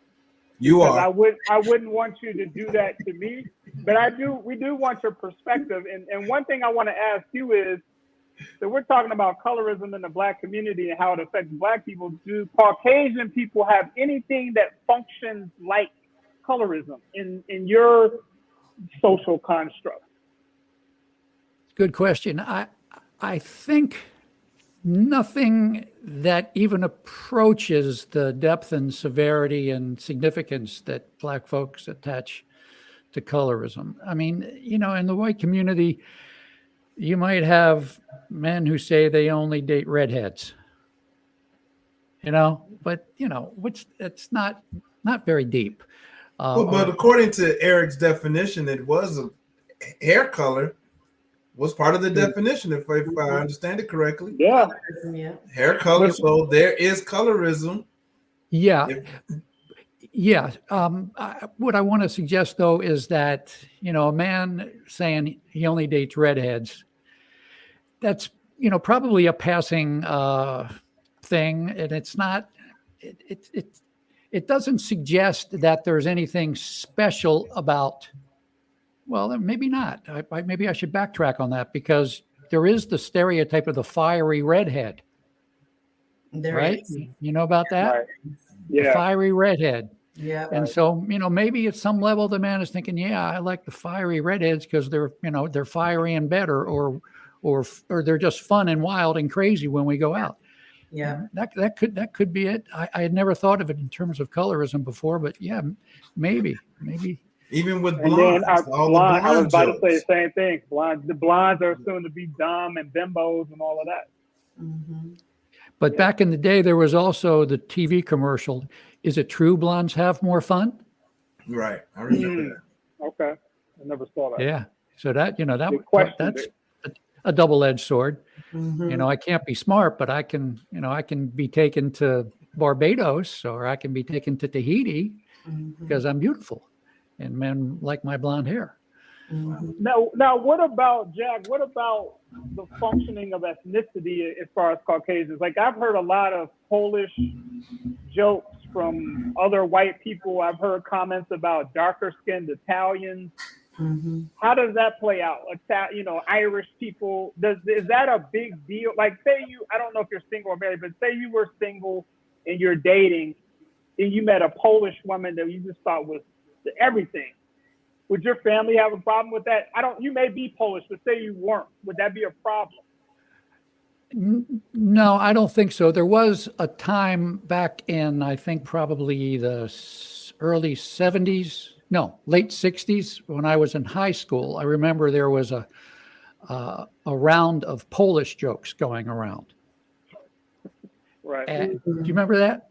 You are. I wouldn't want you to do that to me. But we do want your perspective. And one thing I want to ask you is, So we're talking about colorism in the Black community and how it affects Black people. Do Caucasian people have anything that functions like colorism in your social construct? Good question. I think nothing that even approaches the depth and severity and significance that Black folks attach to colorism. I mean, in the white community, you might have men who say they only date redheads, but it's not very deep. But according to Eric's definition, it was a hair color was part of the definition, if I understand it correctly. Yeah. Hair color. So there is colorism. Yeah. What I want to suggest, though, is that, a man saying he only dates redheads, that's, probably a passing thing. And it's not, it doesn't suggest that there's anything special about, well, maybe not. Maybe I should backtrack on that, because there is the stereotype of the fiery redhead. Right? You know about that? Right. Yeah. The fiery redhead. Yeah. And so, maybe at some level the man is thinking, yeah, I like the fiery redheads because they're fiery and better, or they're just fun and wild and crazy when we go out. Yeah. That could be it. I had never thought of it in terms of colorism before, but yeah, maybe. Even with and blondes, then blonde, I was about jokes. to say the same thing. The blondes are soon to be dumb and bimbos and all of that. Mm-hmm. But back in the day, there was also the TV commercial. Is it true blondes have more fun? Right. I remember that. Okay. I never saw that. Yeah. So that's it. a double-edged sword. Mm-hmm. I can't be smart, but I can be taken to Barbados, or I can be taken to Tahiti because I'm beautiful and men like my blonde hair. Mm-hmm. Now, what about, Jack, what about the functioning of ethnicity as far as Caucasians? Like, I've heard a lot of Polish jokes from other white people. I've heard comments about darker skinned Italians. Mm-hmm. How does that play out? Irish people, is that a big deal? Like, say I don't know if you're single or married, but say you were single and you're dating and you met a Polish woman that you just thought was everything. Would your family have a problem with that? You may be Polish, but say you weren't. Would that be a problem? No, I don't think so. There was a time back in, I think, probably the early 70s, no, late 60s, when I was in high school. I remember there was a round of Polish jokes going around. Right. Do you remember that?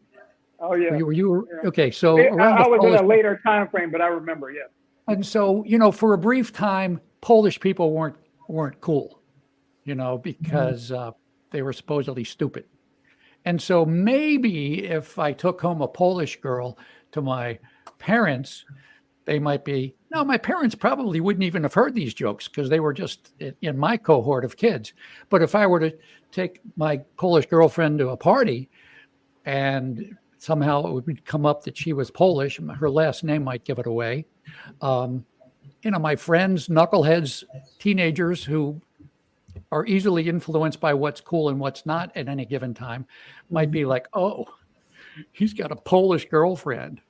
Oh, yeah. Were you yeah. Okay, so I was in a later time frame, but I remember, yeah. And so, for a brief time, Polish people weren't cool, because they were supposedly stupid. And so maybe if I took home a Polish girl to my parents, they might be, no, my parents probably wouldn't even have heard these jokes because they were just in my cohort of kids. But if I were to take my Polish girlfriend to a party and somehow it would come up that she was Polish, her last name might give it away. My friends, knuckleheads, teenagers who are easily influenced by what's cool and what's not at any given time might be like, oh, he's got a Polish girlfriend,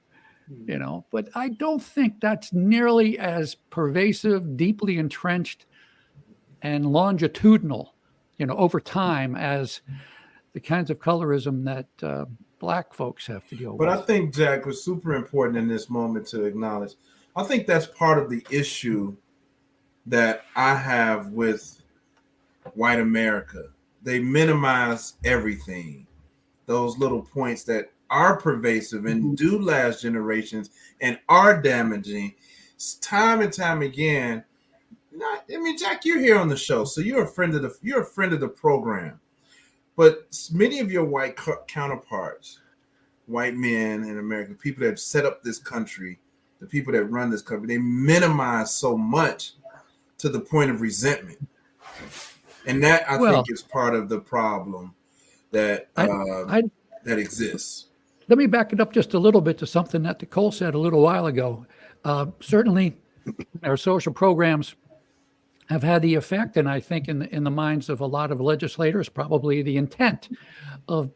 but I don't think that's nearly as pervasive, deeply entrenched, and longitudinal, over time as the kinds of colorism that Black folks have to deal with. But I think, Jack, was super important in this moment to acknowledge. I think that's part of the issue that I have with white America. They minimize everything. Those little points that are pervasive and do last generations and are damaging time and time again. Jack, you're here on the show, so you're a friend of the program. But many of your white counterparts, white men in America, people that have set up this country, the people that run this country, they minimize so much to the point of resentment. And that, I think, is part of the problem that that exists. Let me back it up just a little bit to something that Nicole said a little while ago. Certainly, our social programs have had the effect, and I think in the minds of a lot of legislators, probably the intent of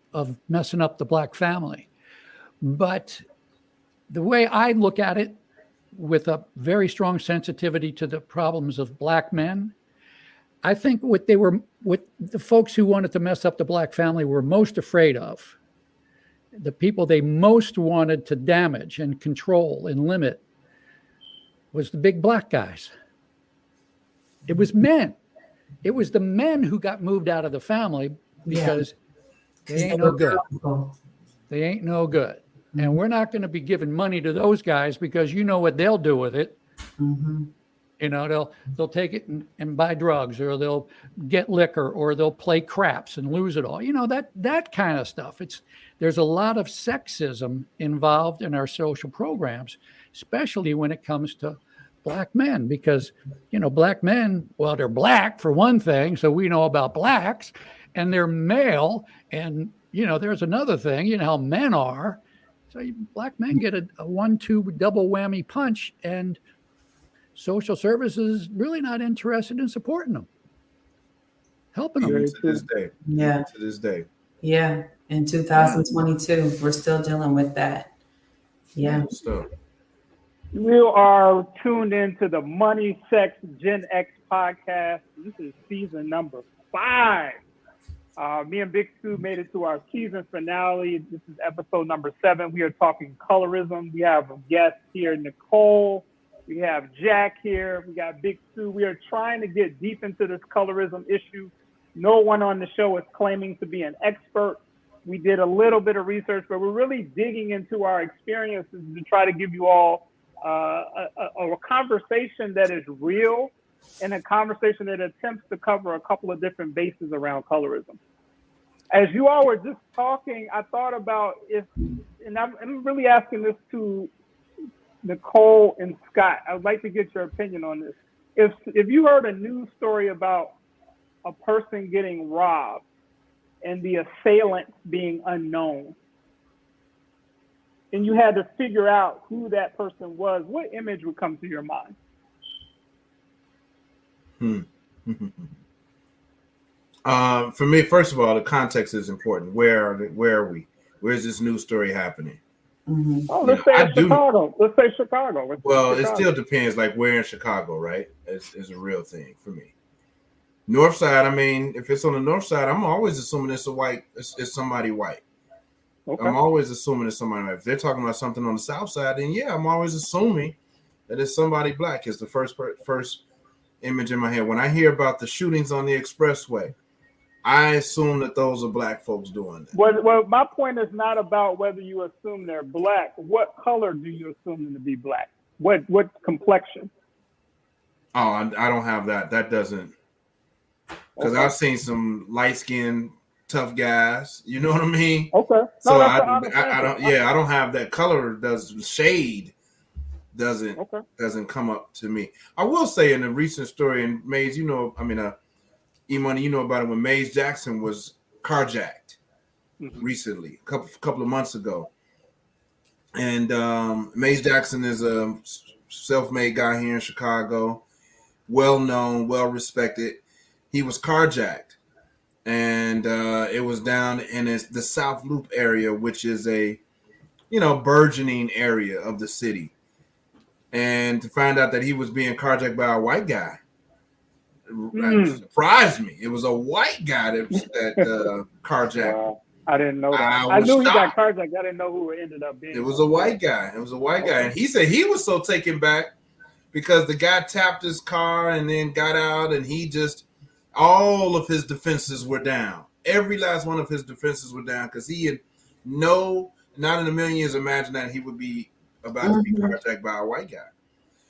messing up the black family. But the way I look at it, with a very strong sensitivity to the problems of black men, I think what the folks who wanted to mess up the black family were most afraid of, the people they most wanted to damage and control and limit, was the big black guys. It was men. It was the men who got moved out of the family because they ain't no good. They ain't no good. And we're not going to be giving money to those guys because you know what they'll do with it. Mm-hmm. You know, they'll take it and buy drugs, or they'll get liquor, or they'll play craps and lose it all. You know, that kind of stuff. There's a lot of sexism involved in our social programs, especially when it comes to black men, because, you know, black men, well, they're black for one thing, so we know about blacks, and they're male. And, you know, there's another thing, you know how men are. So black men get a 1-2 double whammy punch, and social services is really not interested in supporting them, helping them. Even to this day. Yeah. Even to this day. Yeah. In 2022, we're still dealing with that. Yeah. You are tuned into the Money, Sex, Gen X podcast. This is season number 5. Me and Big Sue made it to our season finale. This is episode number 7. We are talking colorism. We have a guest here, Nicole. We have Jack here. We got Big Sue. We are trying to get deep into this colorism issue. No one on the show is claiming to be an expert. We did a little bit of research, but we're really digging into our experiences to try to give you all a conversation that is real, and a conversation that attempts to cover a couple of different bases around colorism. As you all were just talking, I thought about and I'm really asking this to Nicole and Scott. I would like to get your opinion on this. If you heard a news story about a person getting robbed and the assailant being unknown, and you had to figure out who that person was, what image would come to your mind? For me, first of all, the context is important. Where are we? Where's this news story happening? Mm-hmm. Oh, let's say Chicago. Let's say Chicago. It still depends, like where in Chicago, right? Is a real thing for me. North side, I mean, if it's on the north side, I'm always assuming it's somebody white. Okay. I'm always assuming it's somebody white. If they're talking about something on the south side, then yeah, I'm always assuming that it's somebody black. Is the first image in my head. When I hear about the shootings on the expressway, I assume that those are black folks doing that. Well, my point is not about whether you assume they're black. What color do you assume them to be black? What complexion? Oh, I don't have that. That doesn't. Because I've seen some light-skinned, tough guys. You know what I mean? Okay. No, so I don't. Yeah, I don't have that color. Shade doesn't come up to me. I will say in a recent story, and Maze, you know, I mean, E-Money, you know about it when Maze Jackson was carjacked recently, a couple of months ago. And Maze Jackson is a self-made guy here in Chicago, well-known, well-respected. He was carjacked, and it was down in the South Loop area, which is a, burgeoning area of the city. And to find out that he was being carjacked by a white guy surprised me. It was a white guy that carjacked. Wow. I didn't know that. I knew he got carjacked. I didn't know who it ended up being. It was a white guy. And he said he was so taken back because the guy tapped his car and then got out, and all of his defenses were down. Every last one of his defenses were down because he had not in a million years imagined that he would be about to be carjacked by a white guy.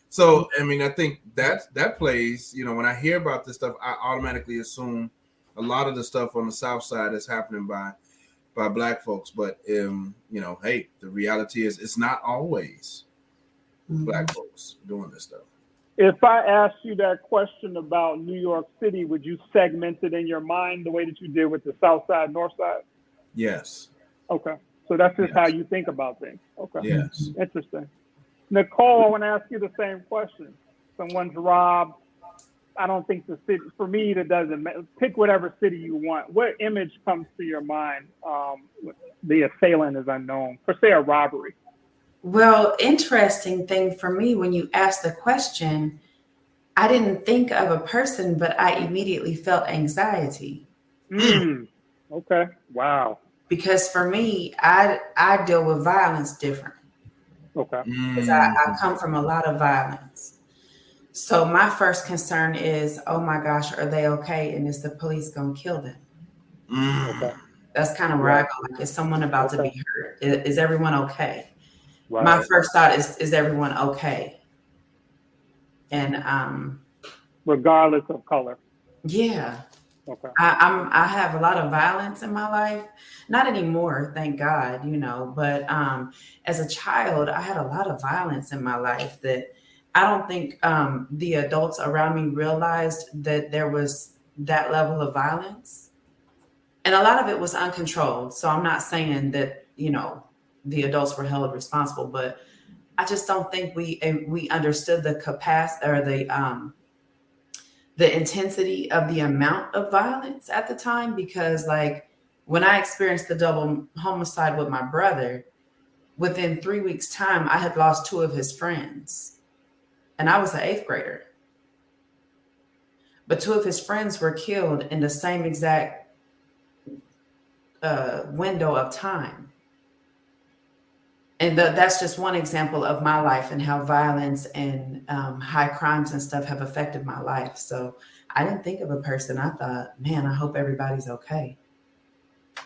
So, I mean, I think that plays, when I hear about this stuff, I automatically assume a lot of the stuff on the South Side is happening by black folks. But, hey, the reality is it's not always black folks doing this stuff. If I asked you that question about New York City, would you segment it in your mind the way that you did with the South Side, North Side? Yes. Okay. So that's just how you think about things. Okay. Yes. Interesting. Nicole, I want to ask you the same question. Someone's robbed. I don't think the city, for me, that doesn't matter. Pick whatever city you want. What image comes to your mind? The assailant is unknown, for say a robbery. Well, interesting thing for me, when you asked the question, I didn't think of a person, but I immediately felt anxiety. Okay. Wow. Because for me, I deal with violence different. Okay. Because I come from a lot of violence. So my first concern is, oh my gosh, are they okay? And is the police gonna kill them? Okay. That's kind of where I go. Like, is someone about to be hurt? Is everyone okay? Right. My first thought is everyone okay? And regardless of color. Yeah. Okay. I have a lot of violence in my life. Not anymore, thank God, but as a child, I had a lot of violence in my life that I don't think the adults around me realized that there was that level of violence. And a lot of it was uncontrolled. So I'm not saying that, the adults were held responsible, but I just don't think we understood the capacity or the intensity of the amount of violence at the time, because like when I experienced the double homicide with my brother, within 3 weeks' time, I had lost 2 of his friends, and I was an 8th grader. But 2 of his friends were killed in the same exact window of time. And that's just one example of my life and how violence and high crimes and stuff have affected my life. So I didn't think of a person. I thought, man, I hope everybody's okay.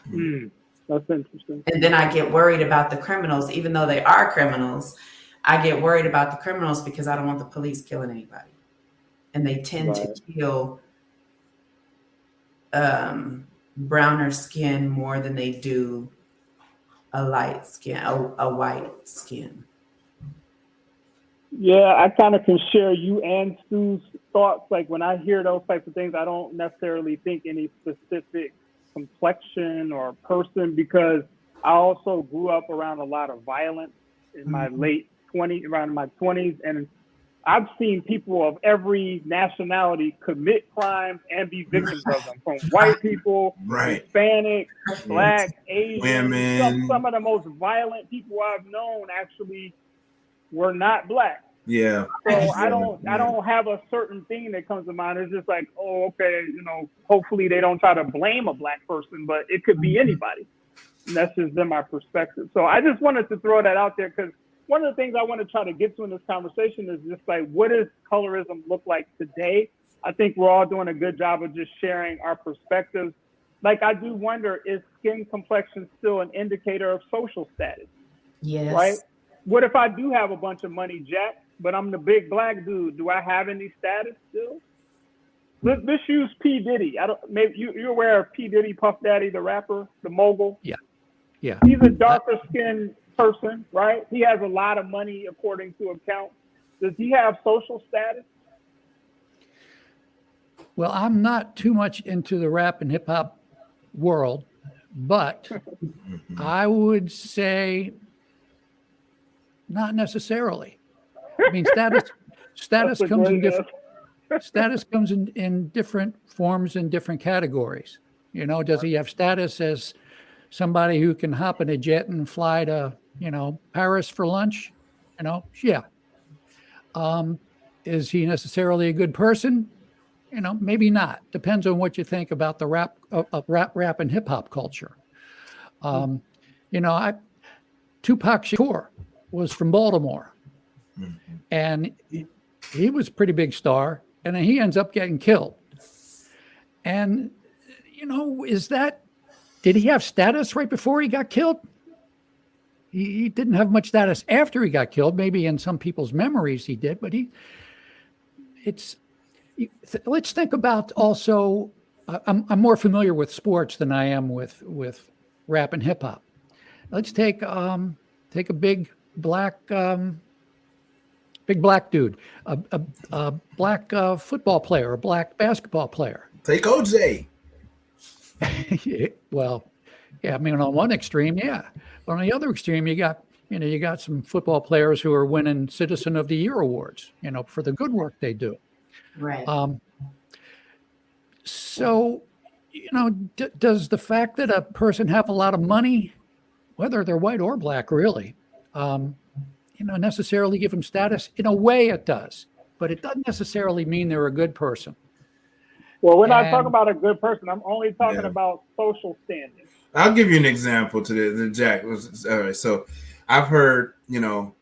That's interesting. And then I get worried about the criminals, even though they are criminals. I get worried about the criminals because I don't want the police killing anybody. And they tend to kill browner skin more than they do a light skin, a white skin. Yeah, I kind of can share you and Stu's thoughts. Like when I hear those types of things, I don't necessarily think any specific complexion or person, because I also grew up around a lot of violence in my around my 20s. And I've seen people of every nationality commit crimes and be victims of them, from white people, Hispanic, Black, Asian. women. Some of the most violent people I've known actually were not Black. Yeah. So I don't have a certain thing that comes to mind. It's just like, oh, okay, hopefully they don't try to blame a Black person, but it could be anybody. And that's just been my perspective. So I just wanted to throw that out there, because one of the things I want to try to get to in this conversation is just like, what does colorism look like today? I think we're all doing a good job of just sharing our perspectives. Like, I do wonder, is skin complexion still an indicator of social status? Yes. Right? What if I do have a bunch of money, Jack, but I'm the big Black dude? Do I have any status still? Let's use P. Diddy. Maybe you're aware of P. Diddy, Puff Daddy, the rapper, the mogul? Yeah. He's a darker skinned person, right? He has a lot of money according to accounts. Does he have social status? Well, I'm not too much into the rap and hip hop world, but I would say not necessarily. I mean, status comes in different status comes in different forms and different categories. Does he have status as somebody who can hop in a jet and fly to, Paris for lunch? Yeah. Is he necessarily a good person? Maybe not. Depends on what you think about the rap and hip hop culture. Tupac Shakur was from Baltimore, and he was a pretty big star, and then he ends up getting killed. And, did he have status right before he got killed? He didn't have much status after he got killed. Maybe in some people's memories he did, but let's think about also, I'm more familiar with sports than I am with rap and hip hop. Let's take a big black dude, a black football player, a black basketball player. Take OJ. Well, yeah, I mean, on one extreme, yeah. But on the other extreme, you got some football players who are winning Citizen of the Year awards, for the good work they do. Right. So, does the fact that a person have a lot of money, whether they're white or black, really, necessarily give them status? In a way, it does, but it doesn't necessarily mean they're a good person. Well, we're not talking about a good person. I'm only talking Yeah. about social standing. I'll give you an example to the Jack. All right, so I've heard, so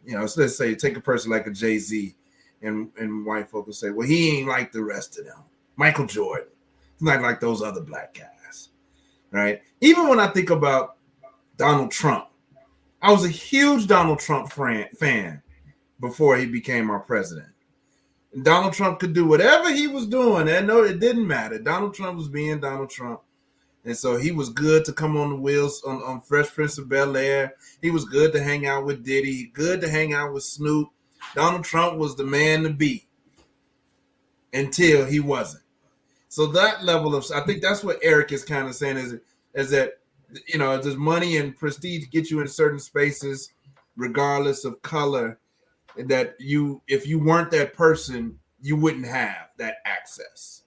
let's say take a person like a Jay-Z, and white folk will say, well, he ain't like the rest of them. Michael Jordan, he's not like those other black guys, right? Even when I think about Donald Trump, I was a huge Donald Trump fan before he became our president. And Donald Trump could do whatever he was doing, and no, it didn't matter. Donald Trump was being Donald Trump. And so he was good to come on the wheels on Fresh Prince of Bel-Air. He was good to hang out with Diddy, good to hang out with Snoop. Donald Trump was the man to beat until he wasn't. So that level of, I think that's what Eric is kind of saying is that, does money and prestige get you in certain spaces, regardless of color, that if you weren't that person, you wouldn't have that access.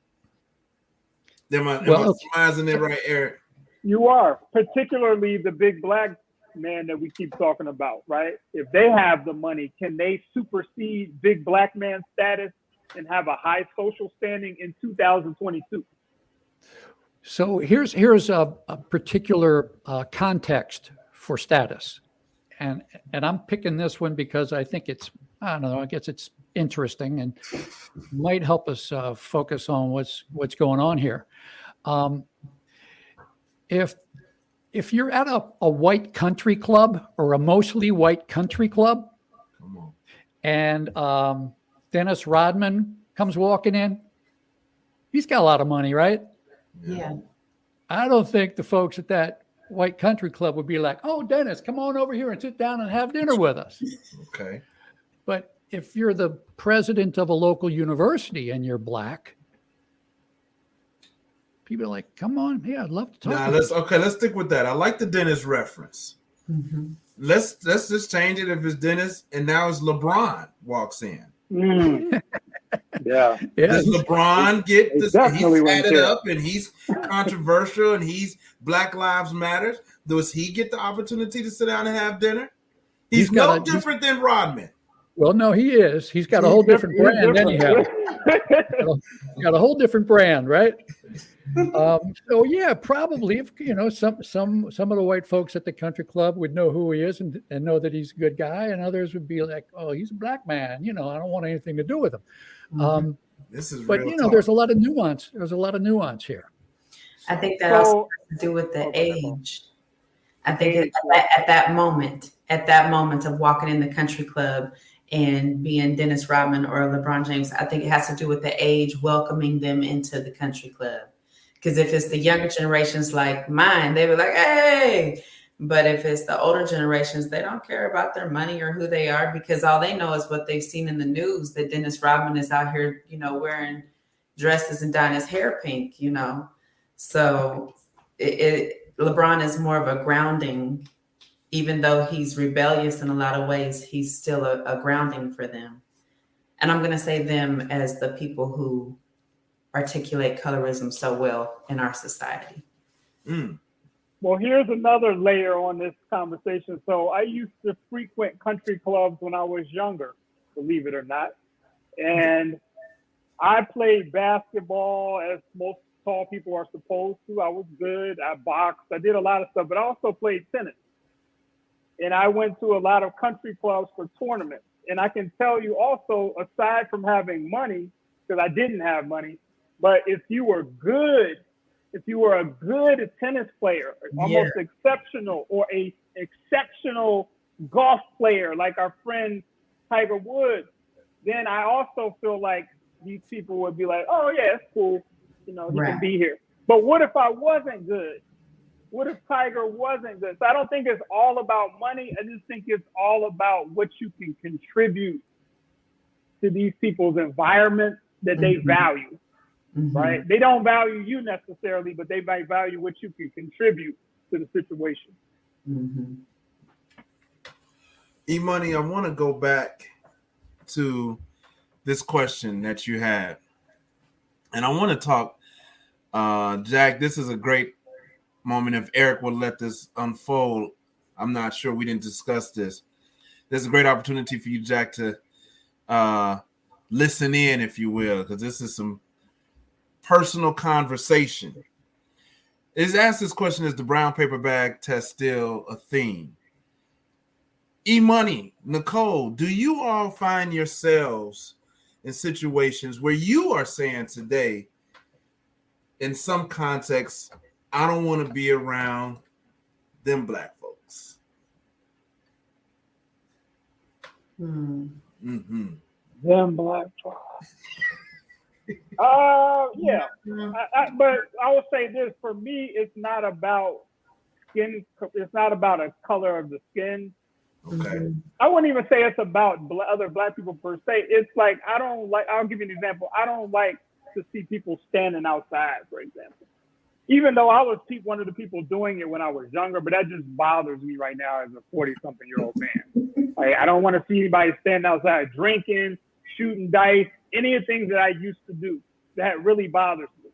Am I surmising it right, Eric? You are, particularly the big black man that we keep talking about, right? If they have the money, can they supersede big black man status and have a high social standing in 2022? So here's a particular context for status, and I'm picking this one because I think I guess it's interesting and might help us focus on what's going on here. If you're at a white country club or a mostly white country club, and Dennis Rodman comes walking in, he's got a lot of money, right? Yeah. I don't think the folks at that white country club would be like, oh, Dennis, come on over here and sit down and have dinner with us. Okay. But if you're the president of a local university and you're black, people are like, come on, yeah, I'd love to talk. Let's stick with that. I like the Dennis reference. Mm-hmm. Let's just change it if it's Dennis and now it's LeBron walks in. Yeah. Does LeBron get this? He's added up and he's controversial and he's Black Lives Matter. Does he get the opportunity to sit down and have dinner? He's no different than Rodman. Well, no, he is. He's got a whole different brand anyhow. He's got a whole different brand, right? So yeah, probably if some of the white folks at the country club would know who he is and know that he's a good guy, and others would be like, "Oh, he's a black man. I don't want anything to do with him." This is, but there's a lot of nuance. There's a lot of nuance here. I think that also has to do with the age. I think at that moment of walking in the country club and being Dennis Rodman or LeBron James, I think it has to do with the age welcoming them into the country club. Because if it's the younger generations like mine, they were like, hey. But if it's the older generations, they don't care about their money or who they are, because all they know is what they've seen in the news, that Dennis Rodman is out here, wearing dresses and dyeing his hair pink, So LeBron is more of a grounding. Even though he's rebellious in a lot of ways, he's still a grounding for them. And I'm going to say them as the people who articulate colorism so well in our society. Well, here's another layer on this conversation. So I used to frequent country clubs when I was younger, believe it or not. And I played basketball as most tall people are supposed to. I was good. I boxed. I did a lot of stuff, but I also played tennis. And I went to a lot of country clubs for tournaments. And I can tell you also, aside from having money, because I didn't have money, but if you were a good tennis player, almost exceptional, or a exceptional golf player like our friend Tiger Woods, then I also feel like these people would be like, oh yeah, it's cool. He can be here. But what if I wasn't good? What if Tiger wasn't good? So I don't think it's all about money. I just think it's all about what you can contribute to these people's environments that they value, right? They don't value you necessarily, but they might value what you can contribute to the situation. E-Money, I want to go back to this question that you had. And I want to talk, Jack, this is a great moment. If Eric will let this unfold, I'm not sure, we didn't discuss this. There's a great opportunity for you, Jack, to listen in, if you will, because this is some personal conversation. Is asked this question: is the brown paper bag test still a theme? E-Money, Nicole, do you all find yourselves in situations where you are saying today, in some contexts, I don't want to be around them black folks? Them black folks. Yeah. But I will say this: for me, it's not about skin. It's not about a color of the skin. Okay. I wouldn't even say it's about other black people per se. It's like, I'll give you an example. I don't like to see people standing outside, for example. Even though I was one of the people doing it when I was younger, but that just bothers me right now as a 40-something-year-old man. Like, I don't want to see anybody standing outside drinking, shooting dice, any of the things that I used to do. That really bothers me.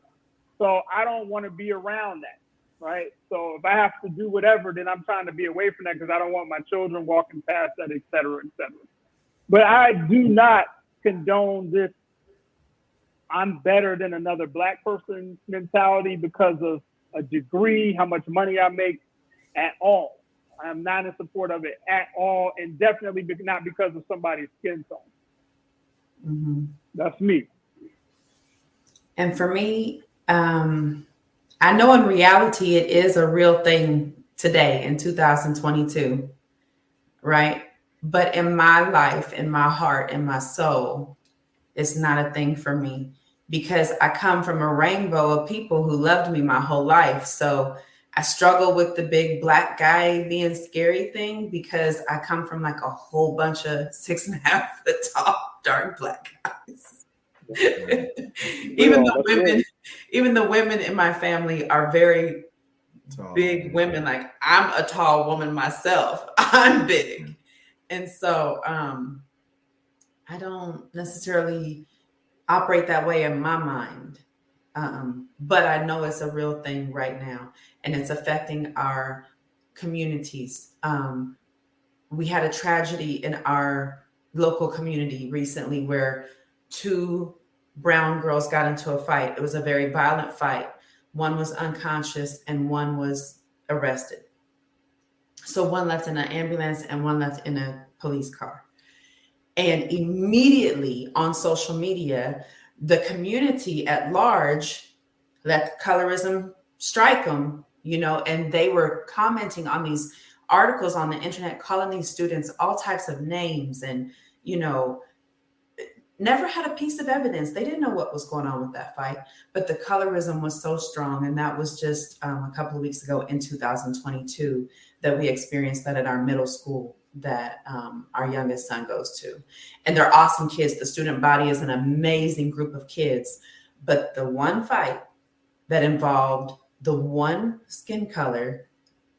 So I don't want to be around that. Right. So if I have to do whatever, then I'm trying to be away from that because I don't want my children walking past that, et cetera, et cetera. But I do not condone this I'm better than another black person mentality because of a degree, how much money I make at all. I'm not in support of it at all, and definitely not because of somebody's skin tone. Mm-hmm. That's me. And for me, I know in reality it is a real thing today in 2022, right? But in my life, in my heart, in my soul, it's not a thing for me because I come from a rainbow of people who loved me my whole life. So I struggle with the big black guy being scary thing because I come from like a whole bunch of 6.5 foot tall, dark black guys. Even the women in my family are very big women. Like, I'm a tall woman myself. I'm big. And so I don't necessarily operate that way in my mind. But I know it's a real thing right now, and it's affecting our communities. We had a tragedy in our local community recently where 2 brown girls got into a fight. It was a very violent fight. One was unconscious and one was arrested. So one left in an ambulance and one left in a police car. And immediately on social media, the community at large let colorism strike them, and they were commenting on these articles on the internet, calling these students all types of names and, never had a piece of evidence. They didn't know what was going on with that fight, but the colorism was so strong. And that was just a couple of weeks ago in 2022 that we experienced that at our middle school that our youngest son goes to. And they're awesome kids. The student body is an amazing group of kids. But the one fight that involved the one skin color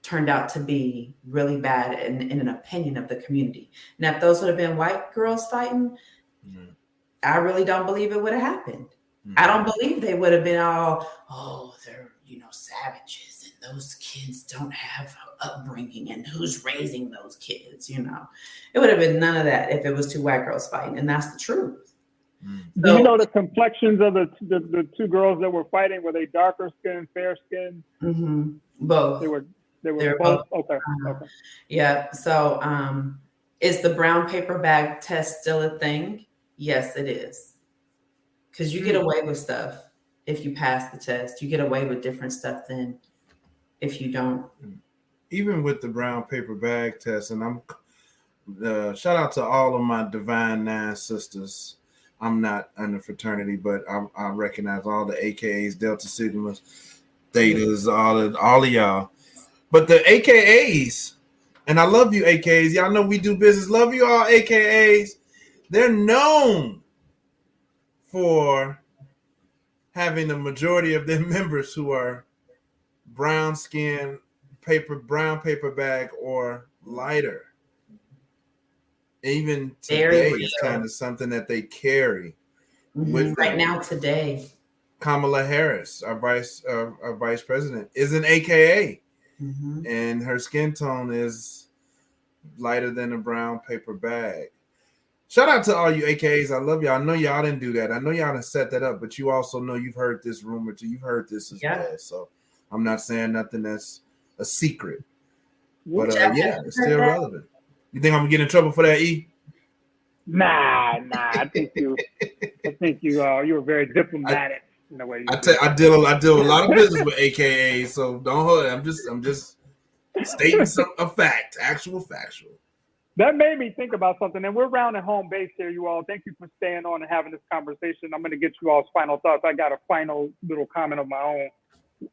turned out to be really bad in an opinion of the community. Now, if those would have been white girls fighting, I really don't believe it would have happened. I don't believe they would have been all, they're, savages and those kids don't have upbringing and who's raising those kids, It would have been none of that if it was 2 white girls fighting, and that's the truth. Do you know the complexions of the 2 girls that were fighting? Were they darker skin, fair skin? Mm-hmm. Both. They were both. Okay. Okay. Yeah. So is the brown paper bag test still a thing? Yes, it is. Because you get away with stuff if you pass the test. You get away with different stuff than if you don't. Even with the brown paper bag test, and I'm shout out to all of my Divine Nine sisters. I'm not in the fraternity, but I recognize all the AKAs, Delta Sigmas, Thetas, all of y'all. But the AKAs, and I love you AKAs. Y'all know we do business. Love you all AKAs. They're known for having the majority of their members who are brown skin, brown paper bag, or lighter. even Very today, real. it's kind of something that they carry with Right them. now, today. Kamala Harris, our vice president, is an AKA, Mm-hmm. and her skin tone is lighter than a brown paper bag. Shout out to all you AKAs. I love y'all. I know y'all didn't do that. I know y'all didn't set that up, but you also know you've heard this rumor too. You've heard this as well. So I'm not saying nothing that's a secret. But yeah, it's still relevant. You think I'm gonna get in trouble for that, E? Nah. I think you were very diplomatic in the way you did. I deal a lot of business with AKAs, so don't hold it. I'm just stating a fact, actual factual. That made me think about something, and we're rounding home base here, you all. Thank you for staying on and having this conversation. I'm going to get you all's final thoughts. I got a final little comment of my own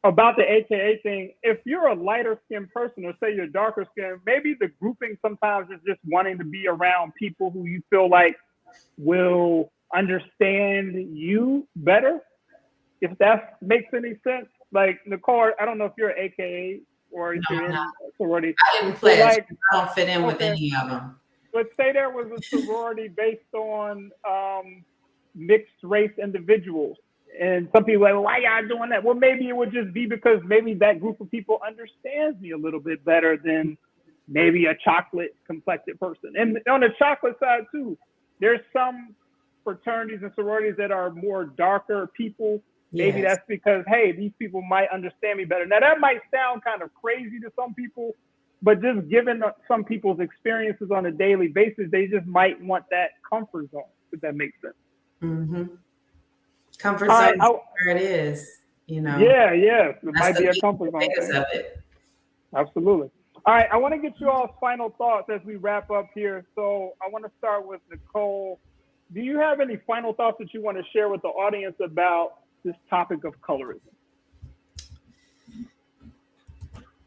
about the AKA thing. If you're a lighter skinned person, or say you're darker skinned, maybe the grouping sometimes is just wanting to be around people who you feel like will understand you better, if that makes any sense. Like, Nicole, I don't know if you're an AKA or if you're in a sorority. I didn't play. Like, I don't fit in with any of them. Let's say there was a sorority based on mixed race individuals. And some people are like, well, why y'all doing that? Well, maybe it would just be because maybe that group of people understands me a little bit better than maybe a chocolate complected person. And on the chocolate side too, there's some fraternities and sororities that are more darker people. Maybe that's because, hey, these people might understand me better. Now, that might sound kind of crazy to some people, but just given some people's experiences on a daily basis, they just might want that comfort zone, if that makes sense. Mm-hmm. Comfort zone is where it is, you know. Yeah. It might be a comfort zone. Of it. Absolutely. All right, I want to get you all's final thoughts as we wrap up here. So I want to start with Nicole. Do you have any final thoughts that you want to share with the audience about this topic of colorism?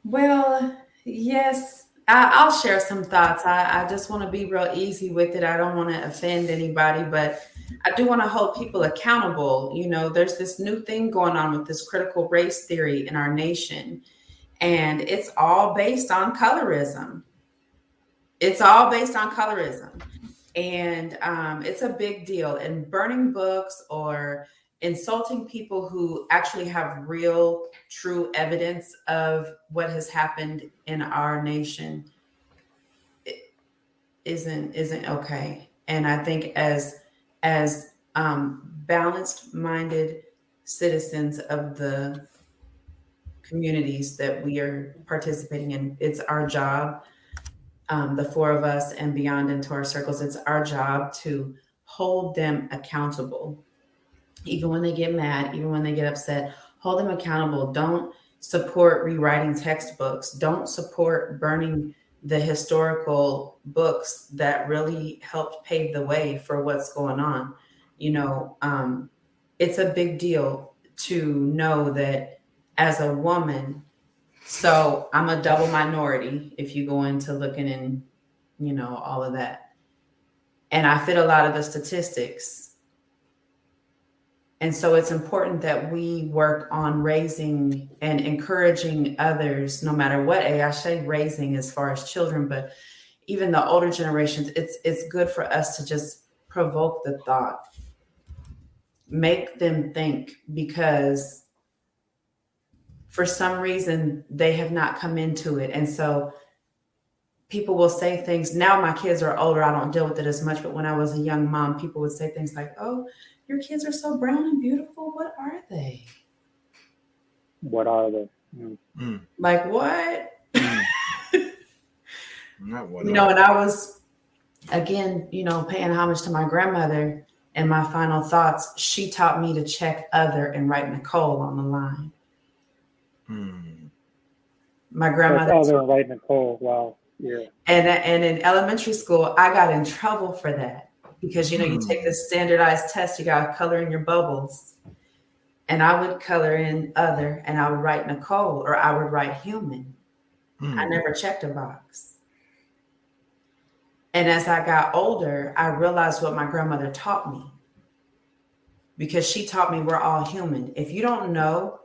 Well, yes, I'll share some thoughts. I just want to be real easy with it. I don't want to offend anybody, but I do want to hold people accountable. You know, there's this new thing going on with this critical race theory in our nation, and it's all based on colorism. And it's a big deal. And burning books or insulting people who actually have real, true evidence of what has happened in our nation isn't okay. And I think as balanced-minded citizens of the communities that we are participating in, it's our job, the four of us and beyond into our circles, it's our job to hold them accountable. Even when they get mad, even when they get upset, hold them accountable. Don't support rewriting textbooks. Don't support burning the historical books that really helped pave the way for what's going on. You know, it's a big deal to know that as a woman, so I'm a double minority if you go into looking in, you know, all of that. And I fit a lot of the statistics. And so it's important that we work on raising and encouraging others, no matter what age. I say raising as far as children, but even the older generations, it's good for us to just provoke the thought, make them think, because for some reason they have not come into it. And so people will say things. Now my kids are older, I don't deal with it as much, but when I was a young mom, people would say things like, oh, your kids are so brown and beautiful. What are they? What are they? Like what? Not what. You know, and I was, again, you know, paying homage to my grandmother and my final thoughts. She taught me to check other and write Nicole on the line. My grandmother. Other and write Nicole. Wow. Yeah. And in elementary school, I got in trouble for that. Because, you know, you take this standardized test, you got to color in your bubbles. And I would color in other and I would write Nicole or I would write human. I never checked a box. And as I got older, I realized what my grandmother taught me. Because she taught me we're all human. If you don't know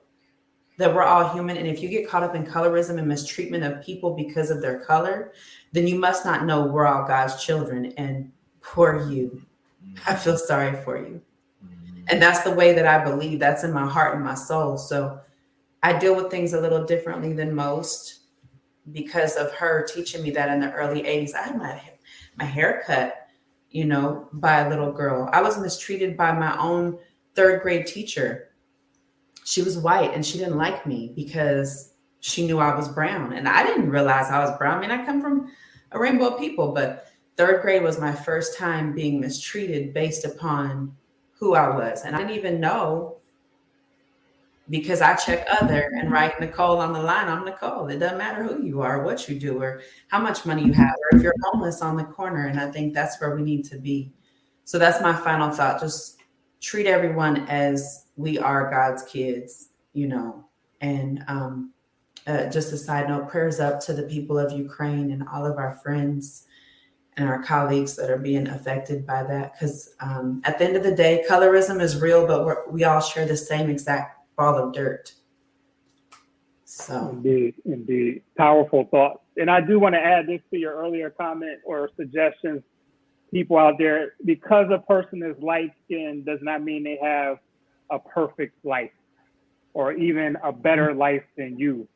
that we're all human. And if you get caught up in colorism and mistreatment of people because of their color, then you must not know we're all God's children. And poor you, I feel sorry for you. And that's the way that I believe. That's in my heart and my soul. So I deal with things a little differently than most because of her teaching me that in the early 80s. I had my hair cut, by a little girl. I was mistreated by my own third grade teacher. She was white and she didn't like me because she knew I was brown. And I didn't realize I was brown. I mean, I come from a rainbow of people, but third grade was my first time being mistreated based upon who I was. And I didn't even know, because I check other and write Nicole on the line. I'm Nicole. It doesn't matter who you are, what you do, or how much money you have, or if you're homeless on the corner. And I think that's where we need to be. So that's my final thought. Just treat everyone as we are God's kids, and just a side note, prayers up to the people of Ukraine and all of our friends and our colleagues that are being affected by that. Because at the end of the day, colorism is real, but we all share the same exact ball of dirt. So indeed, powerful thoughts. And I do want to add this to your earlier comment or suggestions. People out there, because a person is light-skinned does not mean they have a perfect life or even a better life than you.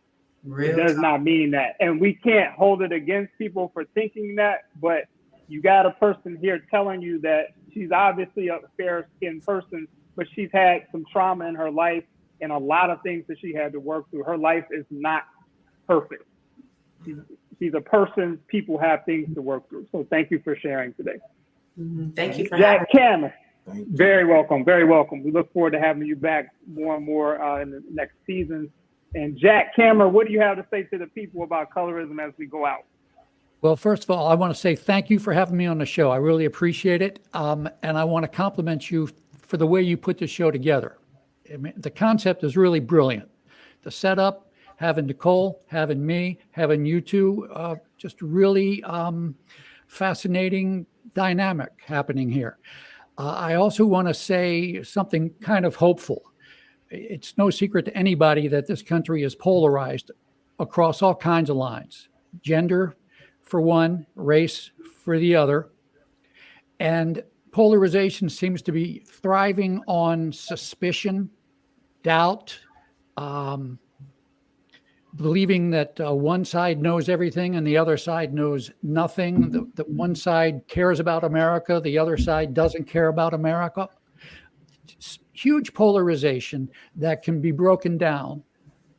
It does not mean that. And we can't hold it against people for thinking that, but you got a person here telling you that she's obviously a fair-skinned person, but she's had some trauma in her life and a lot of things that she had to work through. Her life is not perfect. She's a person. People have things to work through. So thank you for sharing today. Mm-hmm. Thank you for Jack Cameron. Very welcome. Very welcome. We look forward to having you back more and more in the next season. And Jack Cameron, what do you have to say to the people about colorism as we go out? Well, first of all, I want to say thank you for having me on the show. I really appreciate it. And I want to compliment you for the way you put the show together. I mean, the concept is really brilliant. The setup, having Nicole, having me, having you two, just really fascinating dynamic happening here. I also want to say something kind of hopeful. It's no secret to anybody that this country is polarized across all kinds of lines. Gender for one, race for the other. And polarization seems to be thriving on suspicion, doubt, believing that one side knows everything and the other side knows nothing. The one side cares about America, the other side doesn't care about America. It's huge polarization that can be broken down.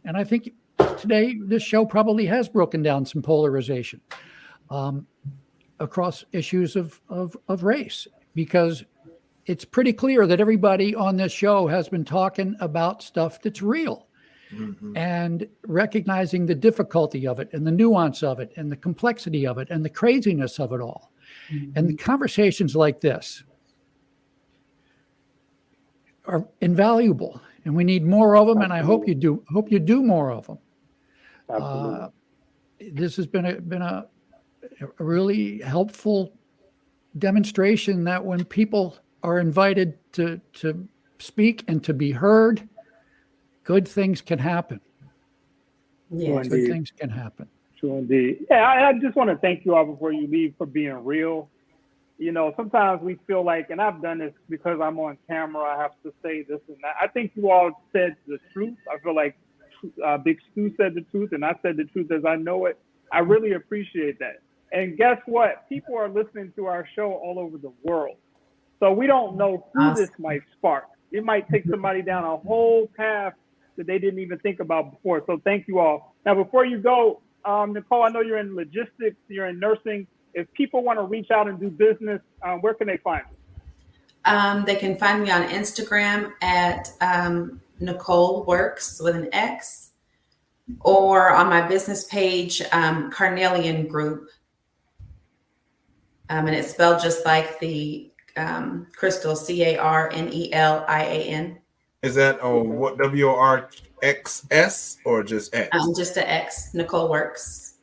And I think today this show probably has broken down some polarization across issues of race, because it's pretty clear that everybody on this show has been talking about stuff that's real. Mm-hmm. And recognizing the difficulty of it and the nuance of it and the complexity of it and the craziness of it all. Mm-hmm. And the conversations like this are invaluable, and we need more of them. Absolutely. And I hope you do more of them. This has been a really helpful demonstration that when people are invited to speak and to be heard, good things can happen. Yeah, good things can happen. True indeed. Yeah, I just want to thank you all before you leave for being real. You know, sometimes we feel like, and I've done this because I'm on camera, I have to say this and that. I think you all said the truth. I feel like Big Stu said the truth, and I said the truth as I know it. I really appreciate that. And guess what? People are listening to our show all over the world. So we don't know who this might spark. It might take somebody down a whole path that they didn't even think about before. So thank you all. Now, before you go, Nicole, I know you're in logistics, you're in nursing. If people want to reach out and do business, where can they find you? They can find me on Instagram at Nicole Works with an X, or on my business page, Carnelian Group. And it's spelled just like the crystal, Carnelian. Is that what WORXS or just X? Just an X, Nicole Works.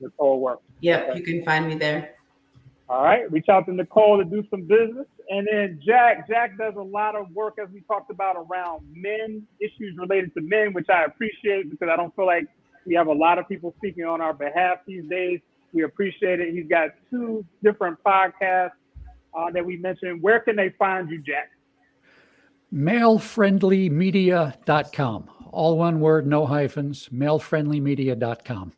Nicole Works. Yep, okay. You can find me there. All right. Reach out to Nicole to do some business. And then Jack does a lot of work, as we talked about, around men, issues related to men, which I appreciate because I don't feel like we have a lot of people speaking on our behalf these days. We appreciate it. He's got 2 different podcasts that we mentioned. Where can they find you, Jack? Malefriendlymedia.com. All one word, no hyphens, malefriendlymedia.com.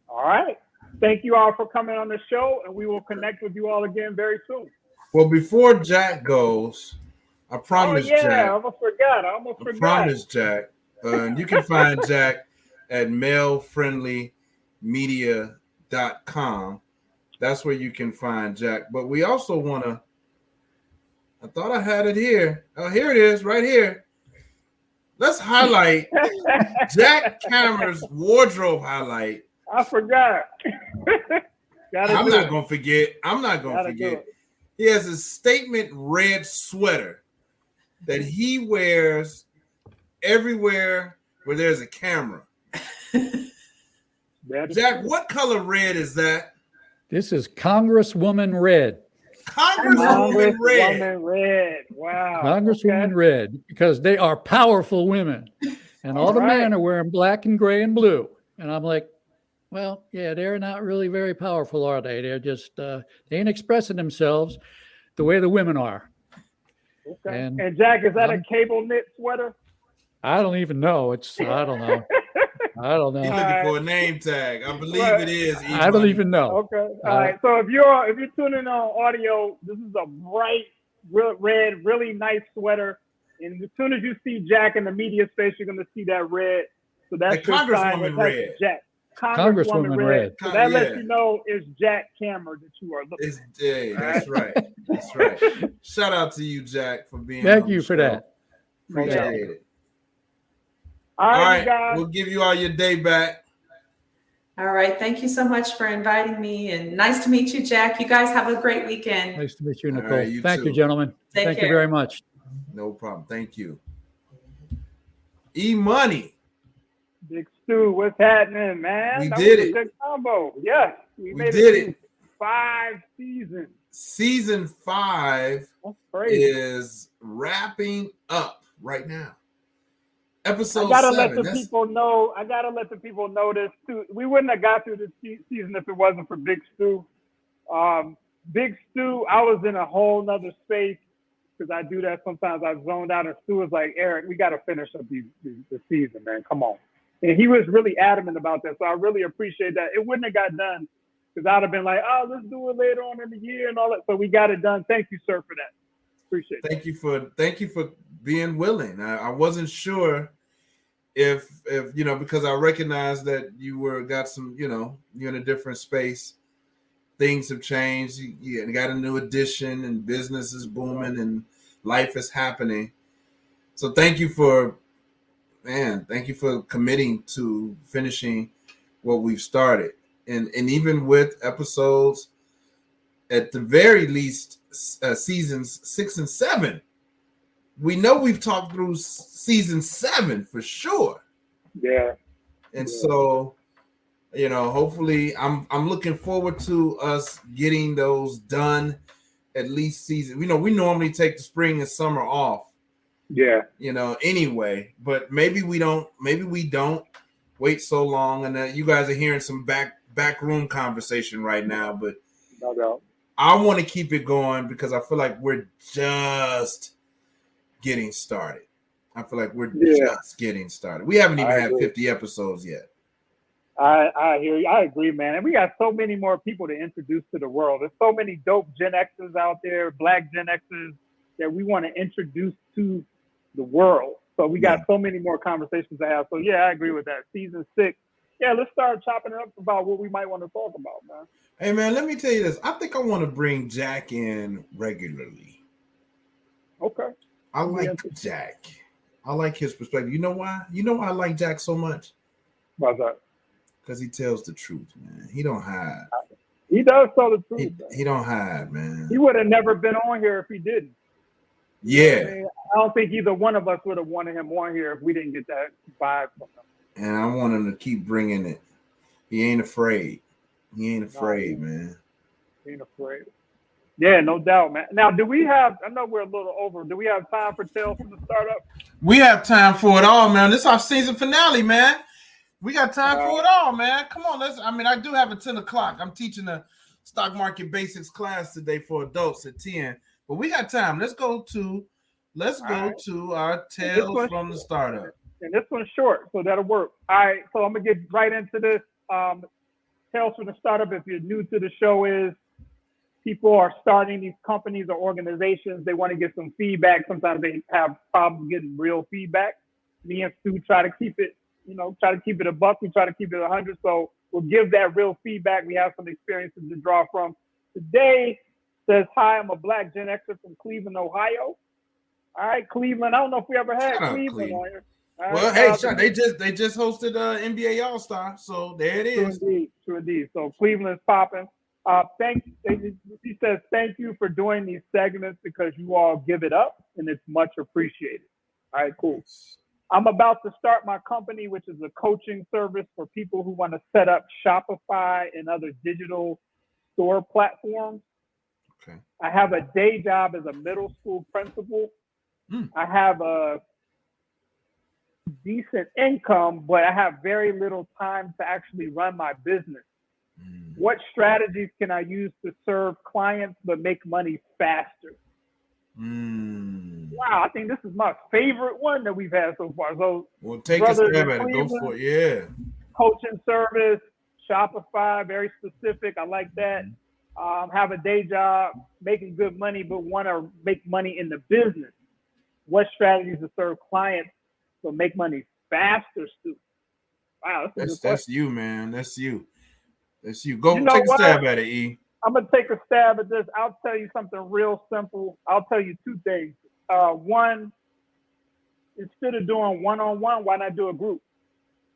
All right. Thank you all for coming on the show, and we will connect with you all again very soon. Well, before Jack goes, I promise Jack. I almost forgot. I promise Jack. You can find Jack at malefriendlymedia.com. That's where you can find Jack. But we also want to, I thought I had it here. Oh, here it is, right here. Let's highlight Jack Cameron's wardrobe highlight. I forgot. I'm not going to forget. He has a statement red sweater that he wears everywhere where there's a camera. Jack, what color red is that? This is Congresswoman Red. Congresswoman Red. Wow. Congresswoman Red, because they are powerful women. And all the men are wearing black and gray and blue. And I'm like, well, yeah, they're not really very powerful, are they? They're just, they ain't expressing themselves the way the women are. Okay. And Jack, is that a cable knit sweater? I don't even know. I don't know. He's looking for a name tag. I believe it is. I don't even know. Okay. All right. So if you're tuning in on audio, this is a bright red, really nice sweater. And as soon as you see Jack in the media space, you're going to see that red. So that's Congresswoman Red. Jack. Congresswoman Red. So that lets you know it's Jack Cameron that you are looking for. That's right. That's right. Shout out to you, Jack, for being Thank you for that. Appreciate it. All right, guys. We'll give you all your day back. All right. Thank you so much for inviting me. And nice to meet you, Jack. You guys have a great weekend. Nice to meet you, Nicole. Right, Thank you, gentlemen. Thank you very much. No problem. Thank you. E-Money. Big Stu, what's happening, man? That was a good combo. Yes, we made it. 5 seasons. Season 5 is wrapping up right now. Episode 7. I gotta let the people know this too. We wouldn't have got through this season if it wasn't for Big Stu. Big Stu, I was in a whole nother space because I do that sometimes. I zoned out, and Stu was like, "Eric, we got to finish up the season, man. Come on." And he was really adamant about that. So I really appreciate that. It wouldn't have got done because I'd have been like, "Oh, let's do it later on in the year and all that." So we got it done. Thank you, sir, for that. Appreciate it. Thank you for being willing. I wasn't sure if because I recognized that you got some, you're in a different space. Things have changed. You got a new addition, and business is booming, and life is happening. So thank you for committing to finishing what we've started, and even with episodes at the very least seasons 6 and 7. We know we've talked through season 7 for sure. Yeah. And so, hopefully I'm looking forward to us getting those done at least season. We normally take the spring and summer off. Yeah. Anyway, but maybe we don't wait so long, and you guys are hearing some back room conversation right now, but no doubt. I want to keep it going because I feel like we're just getting started. Just getting started. We haven't even had 50 episodes yet. I hear you. I agree, man. And we got so many more people to introduce to the world. There's so many dope Gen Xers out there, Black Gen Xers, that we want to introduce to the world. So we got so many more conversations to have. So yeah, I agree with that. Season 6. Yeah, let's start chopping it up about what we might want to talk about, man. Hey, man, let me tell you this. I think I want to bring Jack in regularly. Okay. I like Jack. I like his perspective. You know why? You know why I like Jack so much? Why's that? Because he tells the truth, man. He don't hide. He does tell the truth. He don't hide, man. He would have never been on here if he didn't. Yeah. I don't think either one of us would have wanted him on here if we didn't get that vibe from him. And I want him to keep bringing it. He ain't afraid. He ain't afraid, man. Being afraid. Yeah, no doubt, man. Now, do we have? I know we're a little over. Do we have time for Tales from the Startup? We have time for it all, man. This is our season finale, man. We got time for it all, man. Come on, I do have a 10 o'clock. I'm teaching a stock market basics class today for adults at 10, but we got time. Let's go to our Tales from the Startup. And this one's short, so that'll work. All right, so I'm gonna get right into this. Tales from the Startup, if you're new to the show, is people are starting these companies or organizations. They want to get some feedback. Sometimes they have problems getting real feedback. Me and Stu try to keep it, a buck. We try to keep it 100. So we'll give that real feedback. We have some experiences to draw from. Today says, hi, I'm a Black Gen Xer from Cleveland, Ohio. All right, Cleveland. I don't know if we ever had Cleveland on here. Well, hey, they just hosted NBA All-Star, so there it is. True indeed. So Cleveland's popping. He says, thank you for doing these segments because you all give it up and it's much appreciated. All right, cool. I'm about to start my company, which is a coaching service for people who want to set up Shopify and other digital store platforms. Okay. I have a day job as a middle school principal. I have a decent income, but I have very little time to actually run my business. What strategies can I use to serve clients but make money faster? Wow, I think this is my favorite one that we've had so far. So, well, take a stab at it. Go for it. Yeah. Coaching service, Shopify, very specific. I like that. Have a day job, making good money, but want to make money in the business. What strategies to serve clients but make money faster, Stu? Wow, that's you, man. That's you. Go take a stab at it, E. I'm going to take a stab at this. I'll tell you something real simple. I'll tell you two things. One, instead of doing one-on-one, why not do a group?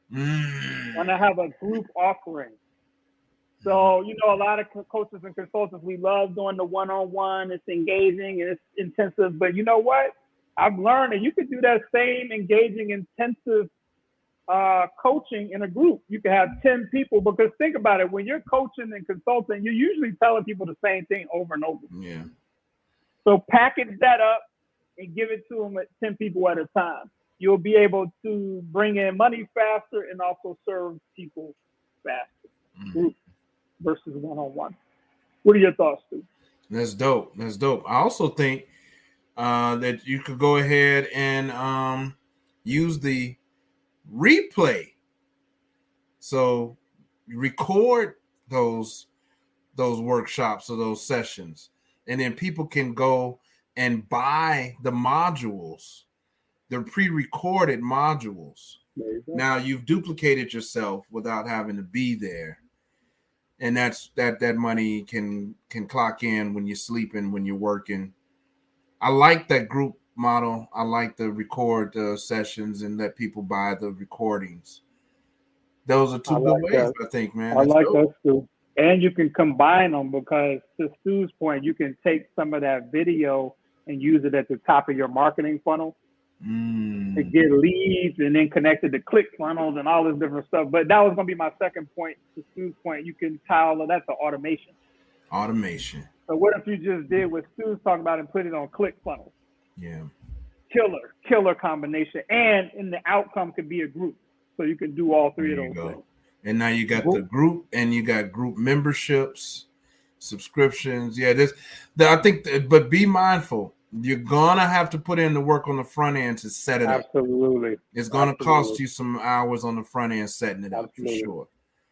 Why not have a group offering? So, a lot of coaches and consultants, we love doing the one-on-one. It's engaging and it's intensive. But you know what? I've learned that you could do that same engaging, intensive coaching in a group. You can have 10 people, because think about it, when you're coaching and consulting, you're usually telling people the same thing over and over. Yeah. So package that up and give it to them at 10 people at a time. You'll be able to bring in money faster and also serve people faster. Group versus one-on-one. What are your thoughts, Stu? That's dope. I also think that you could go ahead and use the replay. So you record those workshops or those sessions, and then people can go and buy the modules, the pre-recorded modules. Now you've duplicated yourself without having to be there. And that money can clock in when you're sleeping, when you're working. I like that group model. I like the record sessions and let people buy the recordings. Those are two good ways, I think, man. I like that, Stu. And you can combine them, because to Stu's point, you can take some of that video and use it at the top of your marketing funnel to get leads, and then connect it to click funnels and all this different stuff. But that was going to be my second point. To Stu's point, you can tie all of that to automation. So what if you just did what Stu's talking about and put it on click funnels? Yeah. Killer combination. And in the outcome could be a group. So you can do all three of those things. And now you got the group, and you got group memberships, subscriptions. Yeah, I think, but be mindful. You're going to have to put in the work on the front end to set it up. Absolutely. It's going to cost you some hours on the front end setting it up, for sure.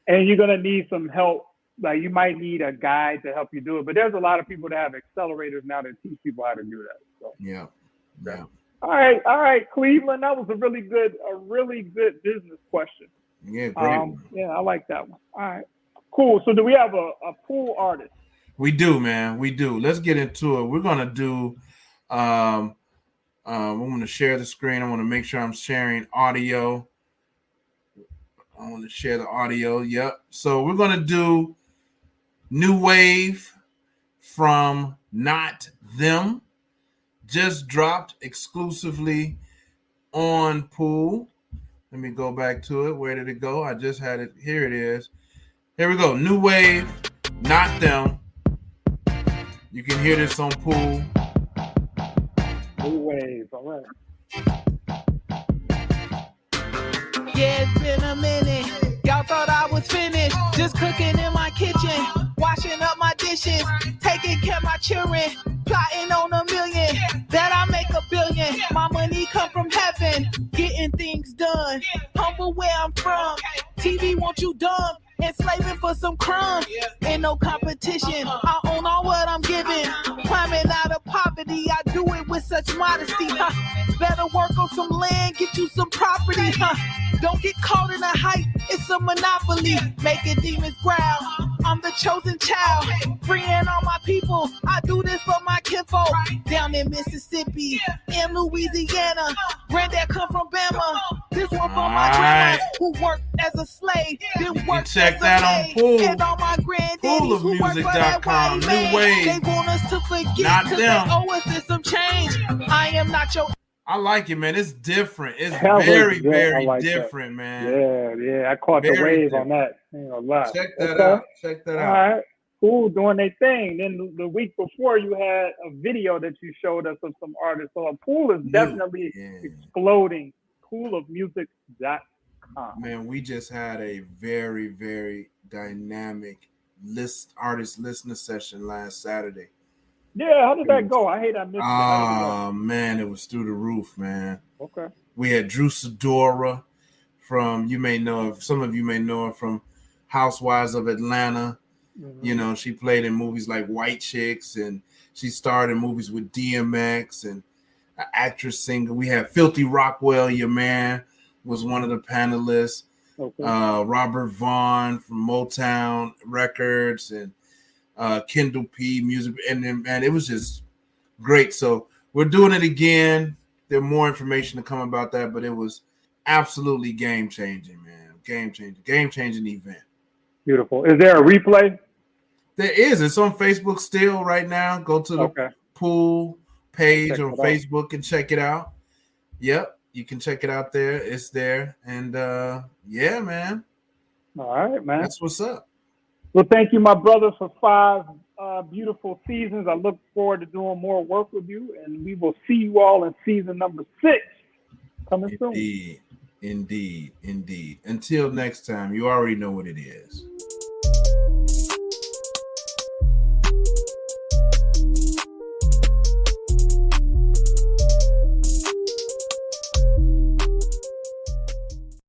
And you're going to need some help. Like, you might need a guide to help you do it. But there's a lot of people that have accelerators now that teach people how to do that. So. Yeah. All right, Cleveland. That was a really good business question. Yeah, great. Yeah, I like that one. All right, cool. So do we have a pool artist? We do, man. We do. Let's get into it. We're gonna do. I'm gonna share the screen. I want to make sure I'm sharing audio. I want to share the audio. Yep. So we're gonna do New Wave from Not Them. Just dropped exclusively on Pool. Let me go back to it. Where did it go? I just had it. Here it is. Here we go. New Wave, Not Them. You can hear this on Pool. Blue waves. All right. Yeah, it's been a minute. Y'all thought I was finished. Just cooking in my kitchen, washing up my dishes, taking care of my children, plotting on $1 million. That I make $1 billion. My money come from heaven, getting things done. Humble where I'm from. TV want you dumb. Enslaving for some crumbs. Ain't no competition. I own all what I'm giving. Climbing out of poverty, I do it with such modesty. Better work on some land, get you some property. Don't get caught in a hype, it's a monopoly. Making demons growl. I'm the chosen child, freeing all my people. I do this for my kinfolk. Down in Mississippi, in Louisiana. Granddad come from Bama. This one for my grandma who worked as a slave. Then worked check as that a on maid. Pool. And all my granddaddies who worked for that Poolofmusic.com. white New man. wave. They want us to forget Not because they them. owe us some change. I am not your. I like it, man. It's different. It's That was very, good. I very like that. different, man. Yeah. I caught the Very wave on that. Ain't gonna lie. Check that Okay. out. Check that All out. right. Cool, doing their thing. Then the week before, you had a video that you showed us of some artists. So Pool is definitely exploding. Poolofmusic.com. Man, we just had a very, very dynamic artist listener session last Saturday. Yeah, how did that go? I hate I missed it. Oh, man, it was through the roof, man. Okay. We had Drew Sidora from, some of you may know her from Housewives of Atlanta. Mm-hmm. You know, she played in movies like White Chicks, and she starred in movies with DMX and an actress singer. We had Filthy Rockwell, your man, was one of the panelists. Okay. Robert Vaughn from Motown Records and Kendall P Music. And then, man, it was just great. So we're doing it again. There's more information to come about that, but it was absolutely game-changing, man. Game-changing event. Beautiful. Is there a replay? There is. It's on Facebook still right now. Go to the Pool page on Facebook and check it out. Yep. You can check it out there. It's there. And yeah, man. All right, man. That's what's up. Well, thank you, my brother, for 5 beautiful seasons. I look forward to doing more work with you, and we will see you all in season number 6 coming soon. Indeed. Until next time, you already know what it is.